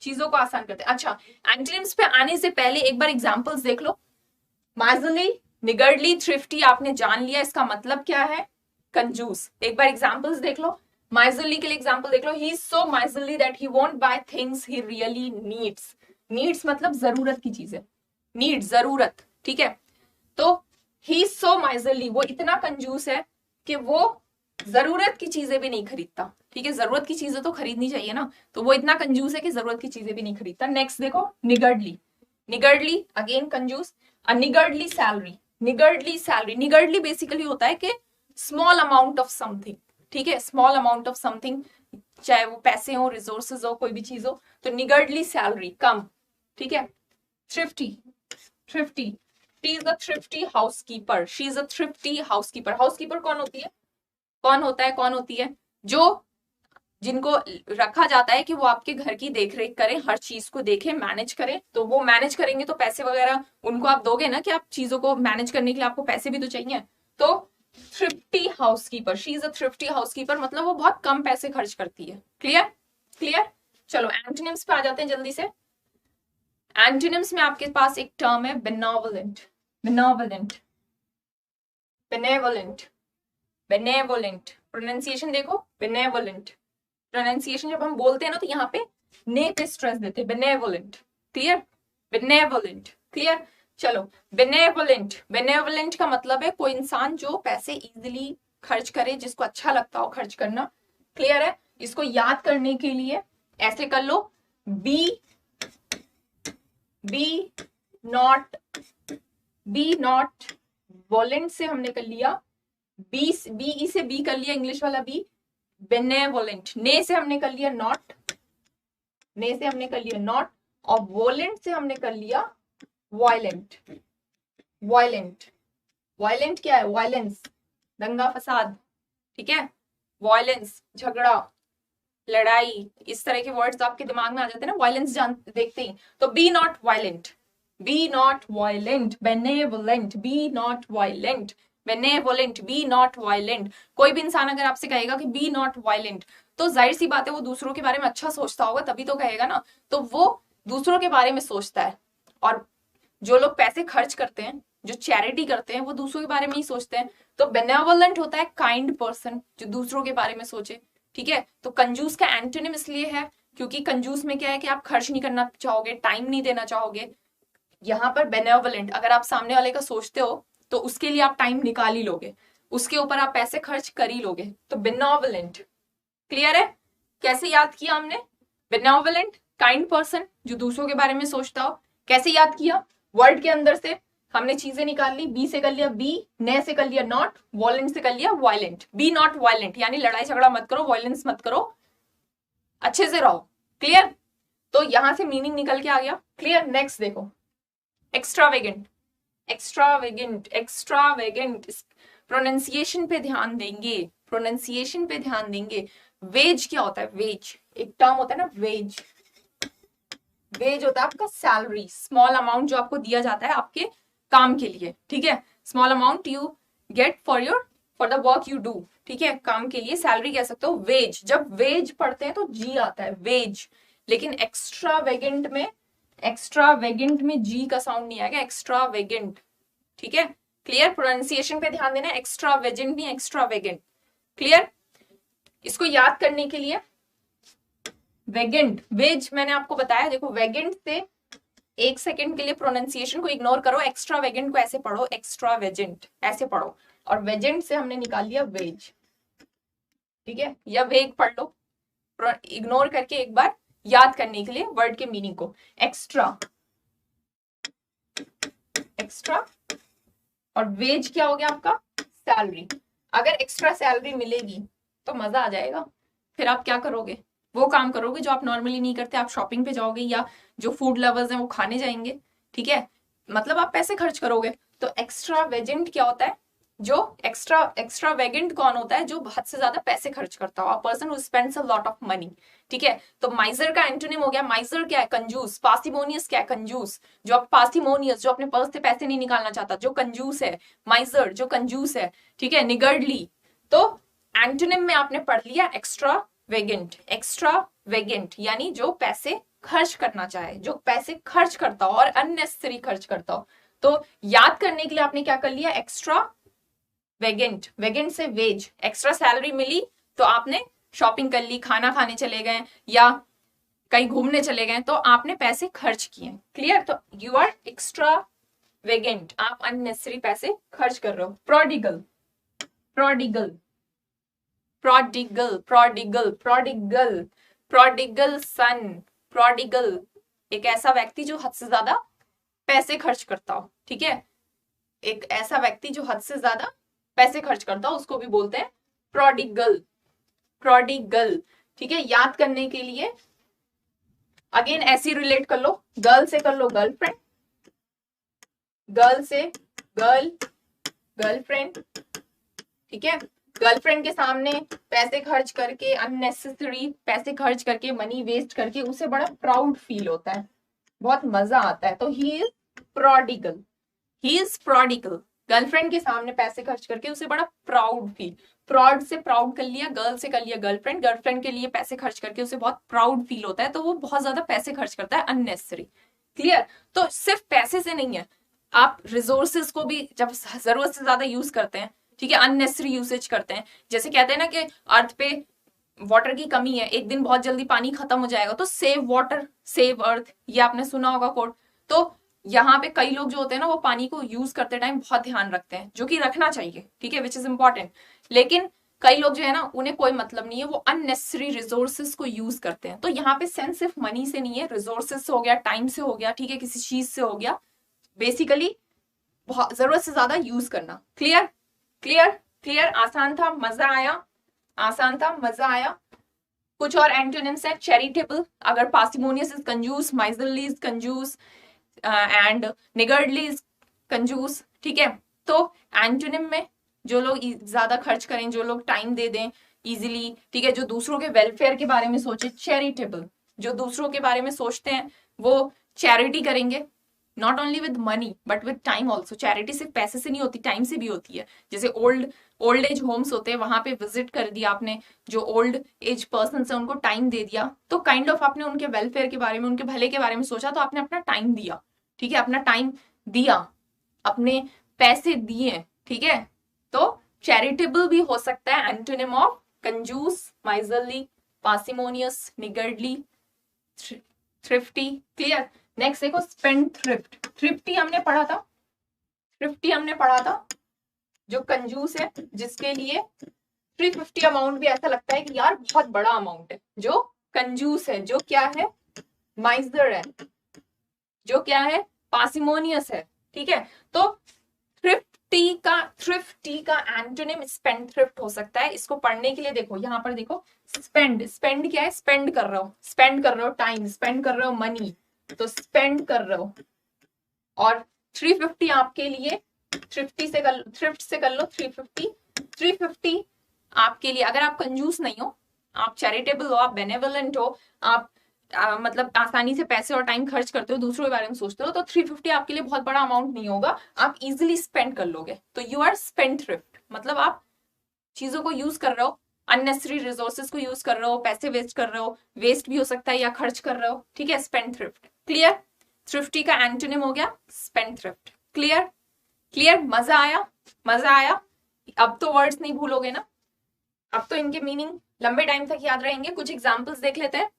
S1: चीजों को आसान करते हैं। अच्छा, एंटोनिम्स पे आने से पहले एक बार एग्जांपल्स देख लो। माइजरली, निगर्डली, थ्रिफ्टी आपने जान लिया इसका मतलब क्या है, कंजूस। एक बार एग्जांपल्स देख लो। माइजरली के लिए एग्जांपल देख लो, he is so miserly that he won't buy things he really needs. Needs मतलब जरूरत की चीजें, नीड जरूरत, ठीक है। तो ही इज सो माइजरली, वो इतना कंजूस है कि वो जरूरत की चीजें भी नहीं खरीदता, ठीक है, जरूरत की चीजें तो खरीदनी चाहिए ना, तो वो इतना कंजूस है कि जरूरत की चीजें भी नहीं खरीदता। नेक्स्ट देखो, निगर्डली, निगर्डली अगेन कंजूस। निगर्डली सैलरी, निगर्डली सैलरी, निगर्डली बेसिकली होता है कि स्मॉल अमाउंट ऑफ समथिंग, ठीक है, स्मॉल अमाउंट ऑफ समथिंग, चाहे वो पैसे हो, रिसोर्सेज हो, कोई भी चीज हो, तो निगर्डली सैलरी, कम, ठीक है। Thrifty, thrifty, she is a thrifty housekeeper, she is a thrifty housekeeper. Housekeeper कौन होती है, कौन होता है, कौन होती है, जो जिनको रखा जाता है कि वो आपके घर की देखरेख करें, हर चीज को देखें, मैनेज करें। तो वो मैनेज करेंगे तो पैसे वगैरह उनको आप दोगे ना, कि आप चीजों को मैनेज करने के लिए आपको पैसे भी तो चाहिए। तो thrifty housekeeper, she is a thrifty housekeeper, मतलब वो बहुत कम पैसे खर्च करती है। Clear clear. चलो एंटोनिम्स पे आ जाते हैं जल्दी से। एंटोनिम्स में आपके पास एक टर्म है benevolent, benevolent, benevolent, benevolent. Pronunciation देखो, बेनेवोलेंट, प्रोनाउंसिएशन जब हम बोलते हैं ना तो यहाँ पे ने पे स्ट्रेस देते हैं, बेनेवोलेंट। Clear, benevolent, clear. चलो बेनेवोलेंट, बेनेवोलेंट का मतलब है कोई इंसान जो पैसे इजीली खर्च करे, जिसको अच्छा लगता हो खर्च करना। क्लियर है। इसको याद करने के लिए ऐसे कर लो, be not, benevolent से हमने कर लिया, बी ई से बी कर लिया, इंग्लिश वाला बी। बेनेवोलेंट, ने से हमने कर लिया नॉट, ने से हमने कर लिया नॉट, और वोलेंट से हमने कर लिया वायलेंट, वायलेंट। वायलेंट क्या है, वायलेंस, दंगा फसाद, ठीक है, वायलेंस, झगड़ा, लड़ाई, इस तरह के वर्ड्स आपके दिमाग में आ जाते हैं ना वायलेंस जान देखते ही। तो be not violent, be not violent, benevolent, be not violent, benevolent, be not violent. कोई भी इंसान अगर आपसे कहेगा कि बी नॉट वायलेंट, तो जाहिर सी बात है वो दूसरों के बारे में अच्छा सोचता होगा, तभी तो कहेगा ना। तो वो दूसरों के बारे में सोचता है, और जो लोग पैसे खर्च करते हैं, जो चैरिटी करते हैं, वो दूसरों के बारे में ही सोचते हैं। तो बेनेवोलेंट होता है काइंड पर्सन, जो दूसरों के बारे में सोचे, ठीक है। तो कंजूस का एंटोनिम इसलिए है क्योंकि कंजूस में क्या है कि आप खर्च नहीं करना चाहोगे, टाइम नहीं देना चाहोगे। यहाँ पर बेनेवोलेंट, अगर आप सामने वाले का सोचते हो तो उसके लिए आप टाइम निकाल ही लोगे, उसके ऊपर आप पैसे खर्च कर ही लोगे। तो बेनेवोलेंट। क्लियर है। कैसे याद किया हमने, बेनेवोलेंट काइंड पर्सन जो दूसरों के बारे में सोचता हो। कैसे याद किया, वर्ड के अंदर से हमने चीजें निकाल ली, बी से कर लिया बी, ने से कर लिया नॉट, वॉलेंट से कर लिया वायलेंट। बी नॉट वायलेंट यानी लड़ाई झगड़ा मत करो, वायलेंस मत करो, अच्छे से रहो। क्लियर। तो यहां से मीनिंग निकल के आ गया। क्लियर। नेक्स्ट देखो, एक्स्ट्रावेगेंट। एक्स्ट्रावेगेंट, एक्स्ट्रावेगेंट, प्रोनाउंसिएशन पे ध्यान देंगे, प्रोनाउंसिएशन पे ध्यान देंगे। वेज क्या होता है? वेज एक टर्म होता है ना, वेज। वेज होता है आपका सैलरी, स्मॉल अमाउंट जो आपको दिया जाता है आपके काम के लिए, ठीक है। Small amount you get for the work you do, ठीक है, काम के लिए सैलरी कह सकते हो। वेज, जब वेज पढ़ते हैं तो जी आता है, वेज। लेकिन एक्स्ट्रावेगेंट में जी का साउंड नहीं आएगा, एक्स्ट्रावेगेंट, ठीक है। क्लियर। प्रोनाउंसिएशन पे ध्यान देना, एक्स्ट्रावेजेंट नहीं, एक्स्ट्रावेगेंट। क्लियर। इसको याद करने के लिए वेगेंट, वेज मैंने आपको बताया। देखो वेगेंट से एक सेकंड के लिए प्रोनाउंसिएशन को इग्नोर करो, एक्स्ट्रा वेगेंट को ऐसे पढ़ो, एक्स्ट्रा वेजेंट ऐसे पढ़ो, और वेजेंट से हमने निकाल लिया वेज, ठीक है। या वेग पढ़ लो, इग्नोर करके एक बार याद करने के लिए वर्ड के मीनिंग को। एक्स्ट्रा, एक्स्ट्रा, और वेज क्या हो गया आपका? सैलरी। अगर एक्स्ट्रा सैलरी मिलेगी तो मजा आ जाएगा। फिर आप क्या करोगे? वो काम करोगे जो आप नॉर्मली नहीं करते। आप शॉपिंग पे जाओगे, या जो फूड लवर्स हैं वो खाने जाएंगे, ठीक है। मतलब आप पैसे खर्च करोगे। तो एक्स्ट्रा वेजेंट क्या होता है? जो एक्स्ट्रा वेगेंट कौन होता है? जो हद से ज्यादा पैसे खर्च करता हो, a person who spends a lot of money, ठीक है। तो माइजर का एंटोनिम हो गया, माइजर क्या है? कंजूस। पार्सिमोनियस क्या है? कंजूस। जो आप पार्सिमोनियस, जो अपने पर्स से पैसे नहीं निकालना चाहता, जो कंजूस है। माइजर, जो कंजूस है, ठीक है। निगर्डली। तो एंटोनिम में आपने पढ़ लिया एक्स्ट्रा वेगेंट। एक्स्ट्रा वेगेंट यानी जो पैसे खर्च करना चाहे, जो पैसे खर्च करता हो और अननेसेसरी खर्च करता हो। तो याद करने के लिए आपने क्या कर लिया? एक्स्ट्रा वेगेंट। वेगेंट से वेज। एक्स्ट्रा सैलरी मिली तो आपने शॉपिंग कर ली, खाना खाने चले गए या कहीं घूमने चले गए, तो आपने पैसे खर्च किए। क्लियर। तो यू आर एक्स्ट्रा वेगेंट, आप अननेसेसरी पैसे खर्च कर रहे हो। Prodigal, prodigal, prodigal, prodigal, prodigal, prodigal सन। प्रोडिगल एक ऐसा व्यक्ति जो हद से ज्यादा पैसे खर्च करता हो, ठीक है। एक ऐसा व्यक्ति जो हद से ज्यादा पैसे खर्च करता हो उसको भी बोलते हैं प्रोडिगल। प्रोडिगल, ठीक है। याद करने के लिए अगेन ऐसे रिलेट कर लो, गर्ल से कर लो गर्लफ्रेंड, गर्ल से गर्ल, गर्लफ्रेंड, ठीक है। गर्लफ्रेंड के सामने पैसे खर्च करके, अननेसेसरी पैसे खर्च करके, मनी वेस्ट करके उसे बड़ा प्राउड फील होता है, बहुत मजा आता है। तो he is prodigal, he is prodigal. Girlfriend के सामने पैसे खर्च करके उसे बड़ा प्राउड फील, प्राउड से प्राउड कर लिया, गर्ल से कर लिया गर्लफ्रेंड, गर्लफ्रेंड के लिए पैसे खर्च करके उसे बहुत प्राउड फील होता है, तो वो बहुत ज्यादा पैसे खर्च करता है अननेसेसरी। क्लियर। तो सिर्फ पैसे से नहीं है, आप रिसोर्सेज को भी जब जरूरत से ज्यादा यूज करते हैं, ठीक है, अननेसेसरी यूसेज करते हैं। जैसे कहते हैं ना कि अर्थ पे वाटर की कमी है, एक दिन बहुत जल्दी पानी खत्म हो जाएगा, तो सेव वाटर सेव अर्थ, ये आपने सुना होगा कोट। तो यहाँ पे कई लोग जो होते हैं ना, वो पानी को यूज करते टाइम बहुत ध्यान रखते हैं, जो कि रखना चाहिए, ठीक है, विच इज इंपॉर्टेंट। लेकिन कई लोग जो है ना, उन्हें कोई मतलब नहीं है, वो अननेसेसरी रिसोर्सेज को यूज करते हैं। तो यहाँ पे सेंस सिर्फ मनी से नहीं है, रिसोर्सेज से हो गया, टाइम से हो गया, ठीक है, किसी चीज से हो गया, बेसिकली बहुत जरूरत से ज्यादा यूज करना। Clear, clear, clear. आसान था, मजा आया, आसान था, मजा आया। कुछ और एंटोनिम्स है। चैरिटेबल, अगर पार्सिमोनियस इज कंजूस, माइजरली इज कंजूस, एंड निगर्डली इज कंजूस, ठीक है। तो एंटोनिम में जो लोग ज्यादा खर्च करें, जो लोग टाइम दे दें इजीली, ठीक है, जो दूसरों के वेलफेयर के बारे में सोचे, चैरिटेबल। जो दूसरों के बारे में सोचते हैं वो चैरिटी करेंगे, not only with money but with time also. Charity सिर्फ पैसे से नहीं होती, टाइम से भी होती है। जैसे ओल्ड एज होम्स होते हैं, वहां पे विजिट कर दिया आपने, जो ओल्ड एज पर्सन है उनको टाइम दे दिया, तो काइंड ऑफ आपने उनके वेलफेयर के बारे में, उनके भले के बारे में सोचा, तो आपने अपना टाइम दिया, ठीक है, अपना टाइम दिया, अपने पैसे दिए, ठीक है। तो चैरिटेबल भी हो सकता है एंटोनिम ऑफ कंजूस, miserly, parsimonious, niggardly, thrifty. Clear. Next देखो, स्पेंड थ्रिफ्ट। थ्रिफ्टी हमने पढ़ा था, थ्रिफ्टी हमने पढ़ा था, जो कंजूस है, जिसके लिए 350 अमाउंट भी ऐसा लगता है कि यार बहुत बड़ा अमाउंट है। जो कंजूस है, जो क्या है, माइजर है, जो क्या है, पार्सिमोनियस है, ठीक है। तो थ्रिफ्टी थ्रिफ्टी का एंटोनिम स्पेंडथ्रिफ्ट हो सकता है। इसको पढ़ने के लिए देखो, यहाँ पर देखो, स्पेंड क्या है, स्पेंड कर रहे हो टाइम, स्पेंड कर रहे हो मनी, तो स्पेंड कर रहे हो। और 350 आपके लिए थ्रिफ्ट से कर लो 350 आपके लिए। अगर आप कंजूस नहीं हो, आप चैरिटेबल हो, आप बेनेवलेंट हो, आप मतलब आसानी से पैसे और टाइम खर्च करते हो, दूसरों के बारे में सोचते हो, तो 350 आपके लिए बहुत बड़ा अमाउंट नहीं होगा, आप इजिली स्पेंड कर लोगे। तो यू आर स्पेंडथ्रिफ्ट, मतलब आप चीजों को यूज कर रहे हो, अननेसेसरी रिसोर्सेज को यूज कर रहे हो, पैसे वेस्ट कर रहे हो, वेस्ट भी हो सकता है या खर्च कर रहे हो, ठीक है, स्पेंडथ्रिफ्ट। क्लियर? थ्रिफ्टी का एंटोनिम हो गया स्पेंडथ्रिफ्ट। क्लियर? मजा आया? अब तो वर्ड्स नहीं भूलोगे ना, अब तो इनके मीनिंग लंबे टाइम तक याद रहेंगे। कुछ एग्जांपल्स देख लेते हैं।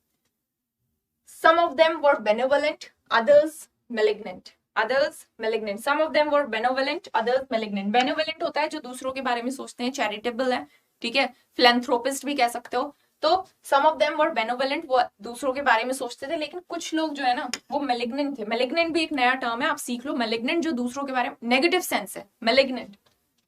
S1: Some of them were benevolent, others malignant. Some of them were benevolent, others malignant. Benevolent होता है जो दूसरों के बारे में सोचते हैं, चैरिटेबल है, ठीक है, philanthropist भी कह सकते हो। तो some of them were benevolent, वो दूसरों के बारे में सोचते थे, लेकिन कुछ लोग जो है ना वो malignant थे। malignant भी एक नया टर्म है, आप सीख लो। malignant जो दूसरों के बारे में, नेगेटिव सेंस है malignant,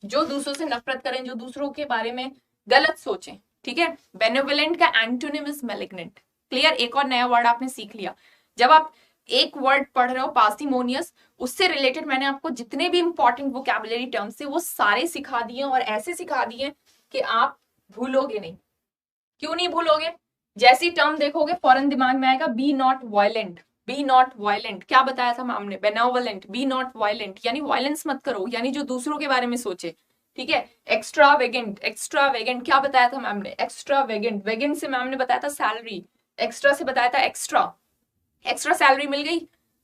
S1: जो दूसरों से नफरत करें, जो दूसरों के बारे में गलत सोचें, ठीक है। benevolent का एंटोनिम इज malignant। क्लियर? एक और नया वर्ड आपने सीख लिया। जब आप एक वर्ड पढ़ रहे हो पार्सिमोनियस, उससे रिलेटेड मैंने आपको जितने भी इंपॉर्टेंट वोकैबुलरी टर्म्स थे वो सारे सिखा दिए, और ऐसे सिखा दिए कि आप भूलोगे नहीं। क्यों नहीं भूलोगे? जैसी टर्म देखोगे फौरन दिमाग में आएगा, बी नॉट वायलेंट। क्या बताया था मैम ने? बेनेवोलेंट, बी नॉट वायलेंट, यानी वायलेंस मत करो, यानी जो दूसरों के बारे में सोचे, ठीक है। एक्स्ट्रावेगेंट क्या बताया था मैम ने? एक्स्ट्रावेगेंट, वेगेंट से मैम ने बताया था सैलरी, एक्स्ट्रा से बताया था एक्स्ट्रा सैलरी मिल गई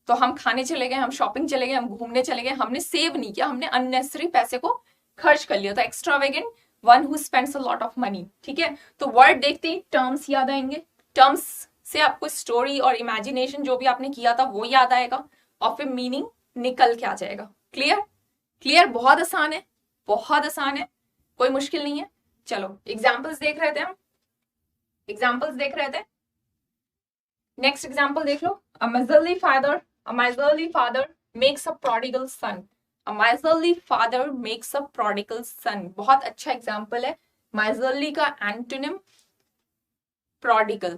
S1: तो हम खाने चले गए, हम शॉपिंग चले गए, हम घूमने चले गए, हमने सेव नहीं किया, हमने अननेसेसरी पैसे को खर्च कर लिया। तो extravagant, one who spends a lot of money, ठीक है। तो वर्ड देखते ही टर्म्स याद आएंगे, टर्म्स से आपको स्टोरी और इमेजिनेशन जो भी आपने किया था वो याद आएगा, और फिर मीनिंग निकल के आ जाएगा। क्लियर? बहुत आसान है, कोई मुश्किल नहीं है। चलो एग्जाम्पल्स देख रहे थे, नेक्स्ट एग्जाम्पल देख लो। A miserly father makes a prodigal son. A miserly father makes a prodigal son. बहुत अच्छा एग्जाम्पल है। miserly का एंटोनिम prodigal.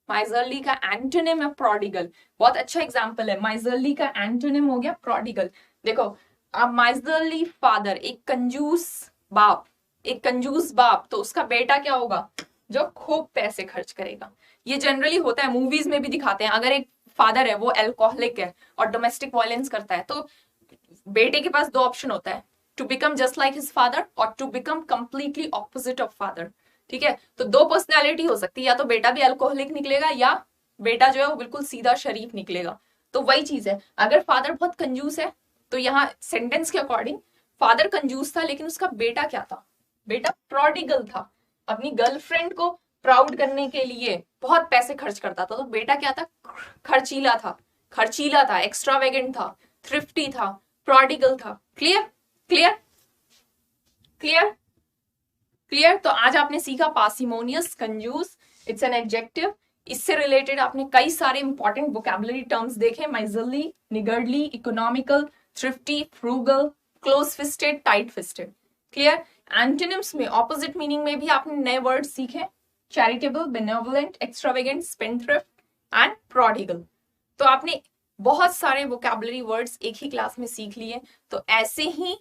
S1: miserly का एंटोनिम है prodigal. बहुत अच्छा एग्जाम्पल है। miserly का एंटोनिम हो गया prodigal. देखो, a miserly father, एक कंजूस बाप, तो उसका बेटा क्या होगा? जो खूब पैसे खर्च करेगा। ये जनरली होता है, मूवीज में भी दिखाते हैं। अगर एक फादर है वो अल्कोहलिक है और डोमेस्टिक वायलेंस करता है, तो बेटे के पास दो ऑप्शन होता है, to become just like his father और to become completely opposite of father, ठीक है। तो दो पर्सनैलिटी हो सकती है, या तो बेटा भी अल्कोहलिक निकलेगा या बेटा जो है वो बिल्कुल सीधा शरीफ निकलेगा। तो वही चीज है, अगर फादर बहुत कंजूस है तो यहाँ सेंटेंस के अकॉर्डिंग फादर कंजूस था, लेकिन उसका बेटा क्या था? बेटा प्रोडिगल था, अपनी गर्लफ्रेंड को प्राउड करने के लिए बहुत पैसे खर्च करता था। तो बेटा क्या था? खर्चीला था, एक्स्ट्रावेगेंट था, थ्रिफ्टी था, प्रोडिगल था। क्लियर? तो आज आपने सीखा पार्सिमोनियस, कंजूस, इट्स एन एडजेक्टिव। इससे रिलेटेड आपने कई सारे इंपॉर्टेंट वोकैबुलरी टर्म्स देखे, miserly, niggardly, economical, thrifty, frugal, close fisted, tight fisted. Clear? Antonyms में ऑपोजिट मीनिंग में भी आपने नए वर्ड सीखे, charitable, benevolent, extravagant, spendthrift and prodigal. तो आपने बहुत सारे वोकैबुलरी वर्ड्स एक ही क्लास में सीख लिए। तो ऐसे ही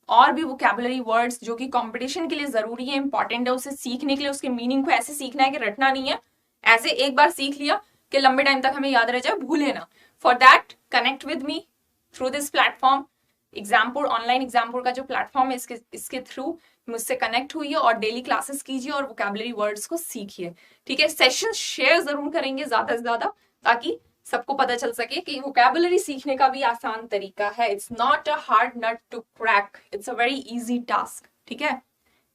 S1: और भी वोकैबुलरी वर्ड्स जो कि कंपटीशन के लिए जरूरी है, इंपॉर्टेंट है, उसे सीखने के लिए उसके मीनिंग को ऐसे सीखना है कि रटना नहीं है, ऐसे एक बार सीख लिया कि लंबे टाइम तक हमें याद रह जाए, भूले ना। For that connect with me through this platform. Exampur, online Exampur का जो प्लेटफॉर्म है, इसके थ्रू मुझसे कनेक्ट हुई है और डेली क्लासेस कीजिए और वोकैबुलरी वर्ड्स को सीखिए, ठीक है। सेशन शेयर जरूर करेंगे ज्यादा से ज्यादा, ताकि सबको पता चल सके कि वोकैबुलरी सीखने का भी आसान तरीका है। It's not a hard nut to crack, it's a very easy task, ठीक है।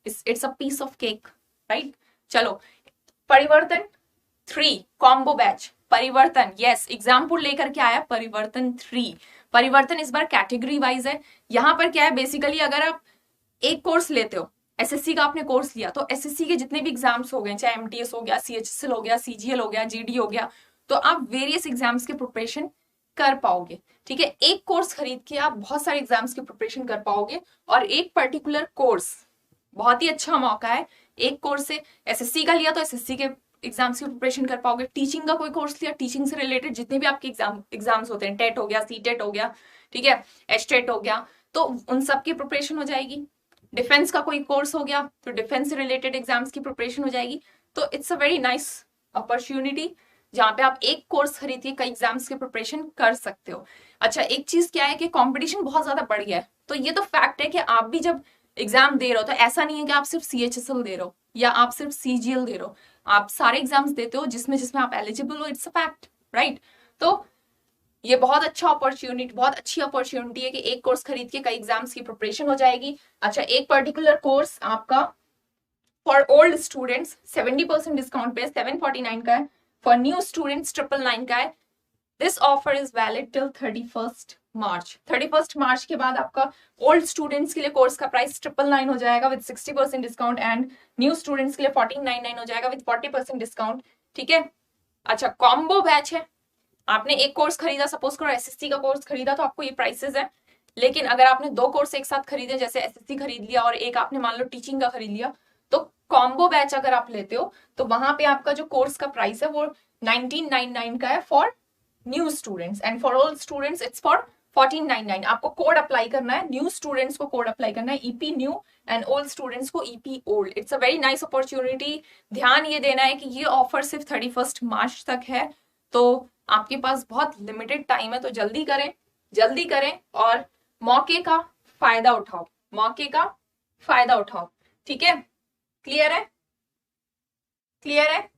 S1: It's a piece of cake, right. चलो, Parivartan 3 combo batch, Parivartan, yes, example लेकर के आया परिवर्तन 3। परिवर्तन इस बार कैटेगरी वाइज है। यहाँ पर क्या है, बेसिकली अगर आप एक कोर्स लेते हो, एसएससी का आपने कोर्स लिया, तो एसएससी के जितने भी एग्जाम्स हो गए, चाहे एमटीएस हो गया, सीएचएसएल हो गया, सीजीएल हो गया, जीडी हो गया, तो आप वेरियस एग्जाम्स के प्रिपरेशन कर पाओगे। ठीक है, एक कोर्स खरीद के आप बहुत सारे एग्जाम्स की प्रिपरेशन कर पाओगे। और एक पर्टिकुलर कोर्स बहुत ही अच्छा मौका है। एक कोर्स से एसएससी का लिया तो एसएससी के एग्जाम्स की प्रिपरेशन कर पाओगे। टीचिंग का कोई कोर्स लिया, टीचिंग से रिलेटेड जितने भी आपके एग्जाम्स होते हैं, टेट हो गया, सी टेट हो गया, ठीक है, एच टेट हो गया, तो उन सब की प्रिपरेशन हो जाएगी। डिफेंस का कोई कोर्स हो गया तो डिफेंस से रिलेटेड एग्जाम्स की प्रिपरेशन हो जाएगी। तो it's a very nice opportunity जहां पे आप एक कोर्स खरीद के कई एग्जाम्स की प्रिपरेशन कर सकते हो। अच्छा, एक चीज क्या है कि कंपटीशन बहुत ज्यादा बढ़ गया है। तो ये तो फैक्ट है कि आप भी जब एग्जाम दे रहे हो तो ऐसा नहीं है कि आप सिर्फ CHSL दे रहे हो या आप सिर्फ CGL दे रहे हो, आप सारे एग्जाम्स देते हो जिसमें जिसमें आप एलिजिबल हो। It's a fact, right? तो ये बहुत अच्छा अपॉर्चुनिटी, बहुत अच्छी अपॉर्चुनिटी है कि एक कोर्स खरीद के कई एग्जाम्स की प्रिपरेशन हो जाएगी। अच्छा, एक पर्टिकुलर कोर्स आपका फॉर ओल्ड स्टूडेंट्स 70% डिस्काउंट पे 749 का है, फॉर न्यू स्टूडेंट्स 999 का है। This offer is valid till 31st March. 31st मार्च के बाद आपका ओल्ड स्टूडेंट्स के लिए कोर्स का प्राइस 999 हो जाएगा with 60% discount, and new students के लिए 1499 हो जाएगा विद 40% डिस्काउंट। ठीक है, अच्छा, कॉम्बो बैच है। आपने एक कोर्स खरीदा, सपोज करो एसएससी का कोर्स खरीदा, तो आपको ये प्राइसेस है। लेकिन अगर आपने दो कोर्स एक साथ खरीदे, जैसे एसएससी खरीद लिया और एक आपने मान लो टीचिंग का खरीद लिया, तो कॉम्बो बैच अगर आप लेते हो तो वहां पे आपका जो कोर्स का प्राइस है वो 1999 का है for new students, and for old students it's for 1499। आपको कोड अप्लाई करना है, न्यू स्टूडेंट्स को कोड अप्लाई करना है EP new, and old students को EP old. It's a very nice opportunity. ध्यान ये देना है कि ये ऑफर सिर्फ 31st मार्च तक है, तो आपके पास बहुत लिमिटेड टाइम है। तो जल्दी करें, जल्दी करें और मौके का फायदा उठाओ, मौके का फायदा उठाओ। ठीक है, क्लियर है? क्लियर है?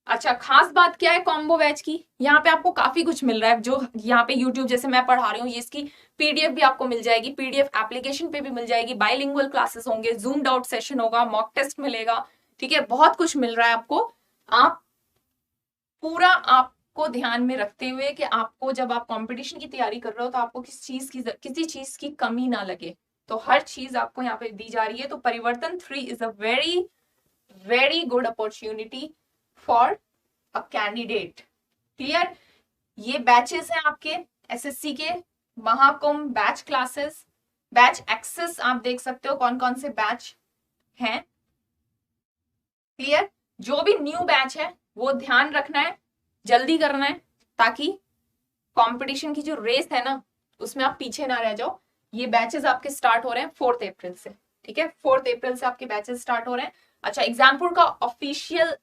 S1: अच्छा, खास बात क्या है कॉम्बो बैच की, यहाँ पे आपको काफी कुछ मिल रहा है। जो यहाँ पे यूट्यूब जैसे मैं पढ़ा रही हूँ, ये इसकी PDF भी आपको मिल जाएगी, PDF एप्लीकेशन पे भी मिल जाएगी, बाइलिंगुअल क्लासेस होंगे, जूम्ड आउट सेशन होगा, मॉक टेस्ट मिलेगा। ठीक है, बहुत कुछ मिल रहा है आपको। आप पूरा आपको ध्यान में रखते हुए कि आपको जब आप कंपटीशन की तैयारी कर रहे हो तो आपको किसी चीज की कमी ना लगे, तो हर चीज आपको यहाँ पे दी जा रही है। तो परिवर्तन 3 is a very very good opportunity for a candidate. Clear? ये बैचेस हैं आपके SSC के, Mahakumbh batch classes, batch access आप देख सकते हो कौन कौन से बैच हैं। क्लियर? जो भी न्यू बैच है वो ध्यान रखना है, जल्दी करना है, ताकि कंपटीशन की जो रेस है ना उसमें आप पीछे ना रह जाओ। ये बैचेस आपके स्टार्ट हो रहे हैं 4 अप्रैल से। ठीक है, 4 अप्रैल से आपके बैचेस स्टार्ट हो रहे हैं। अच्छा, एग्जामपुर का ऑफिशियल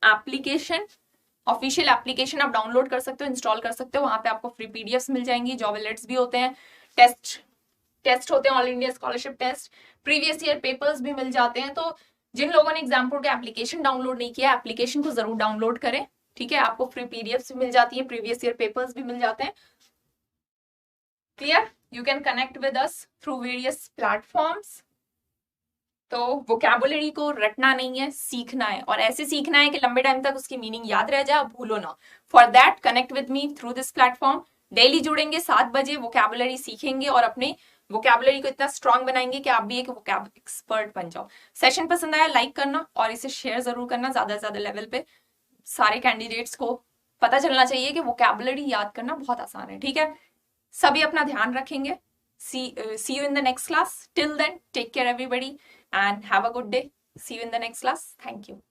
S1: एप्लीकेशन आप डाउनलोड कर सकते हो, इंस्टॉल कर सकते हो। वहां पे आपको फ्री PDFs मिल जाएंगी, जॉब अलर्ट्स भी होते हैं, टेस्ट होते हैं, all India scholarship test, previous year papers भी मिल जाते हैं। तो जिन लोगों ने एग्जामपुर का एप्लीकेशन डाउनलोड नहीं किया, एप्लीकेशन को जरूर डाउनलोड करें। ठीक है, आपको फ्री PDFs भी मिल जाती है, प्रीवियस ईयर पेपर्स भी मिल जाते हैं। Clear? You can connect with us through various platforms. तो वोकैबुलरी को रटना नहीं है, सीखना है, और ऐसे सीखना है कि लंबे टाइम तक उसकी मीनिंग याद रह जाए, भूलो ना। For that connect with me through this platform. Daily जुड़ेंगे 7 बजे, वोकैबुलरी सीखेंगे और अपने वोकैबुलरी को इतना स्ट्रांग बनाएंगे कि आप भी एक वोकैब एक्सपर्ट बन जाओ। सेशन पसंद आया लाइक करना और इसे शेयर जरूर करना ज्यादा से ज्यादा लेवल पे। सारे कैंडिडेट्स को पता चलना चाहिए कि वोकैबुलरी याद करना बहुत आसान है। ठीक है, सभी अपना ध्यान रखेंगे। See you in the next class. Till then, take care everybody and have a good day. See you in the next class. Thank you.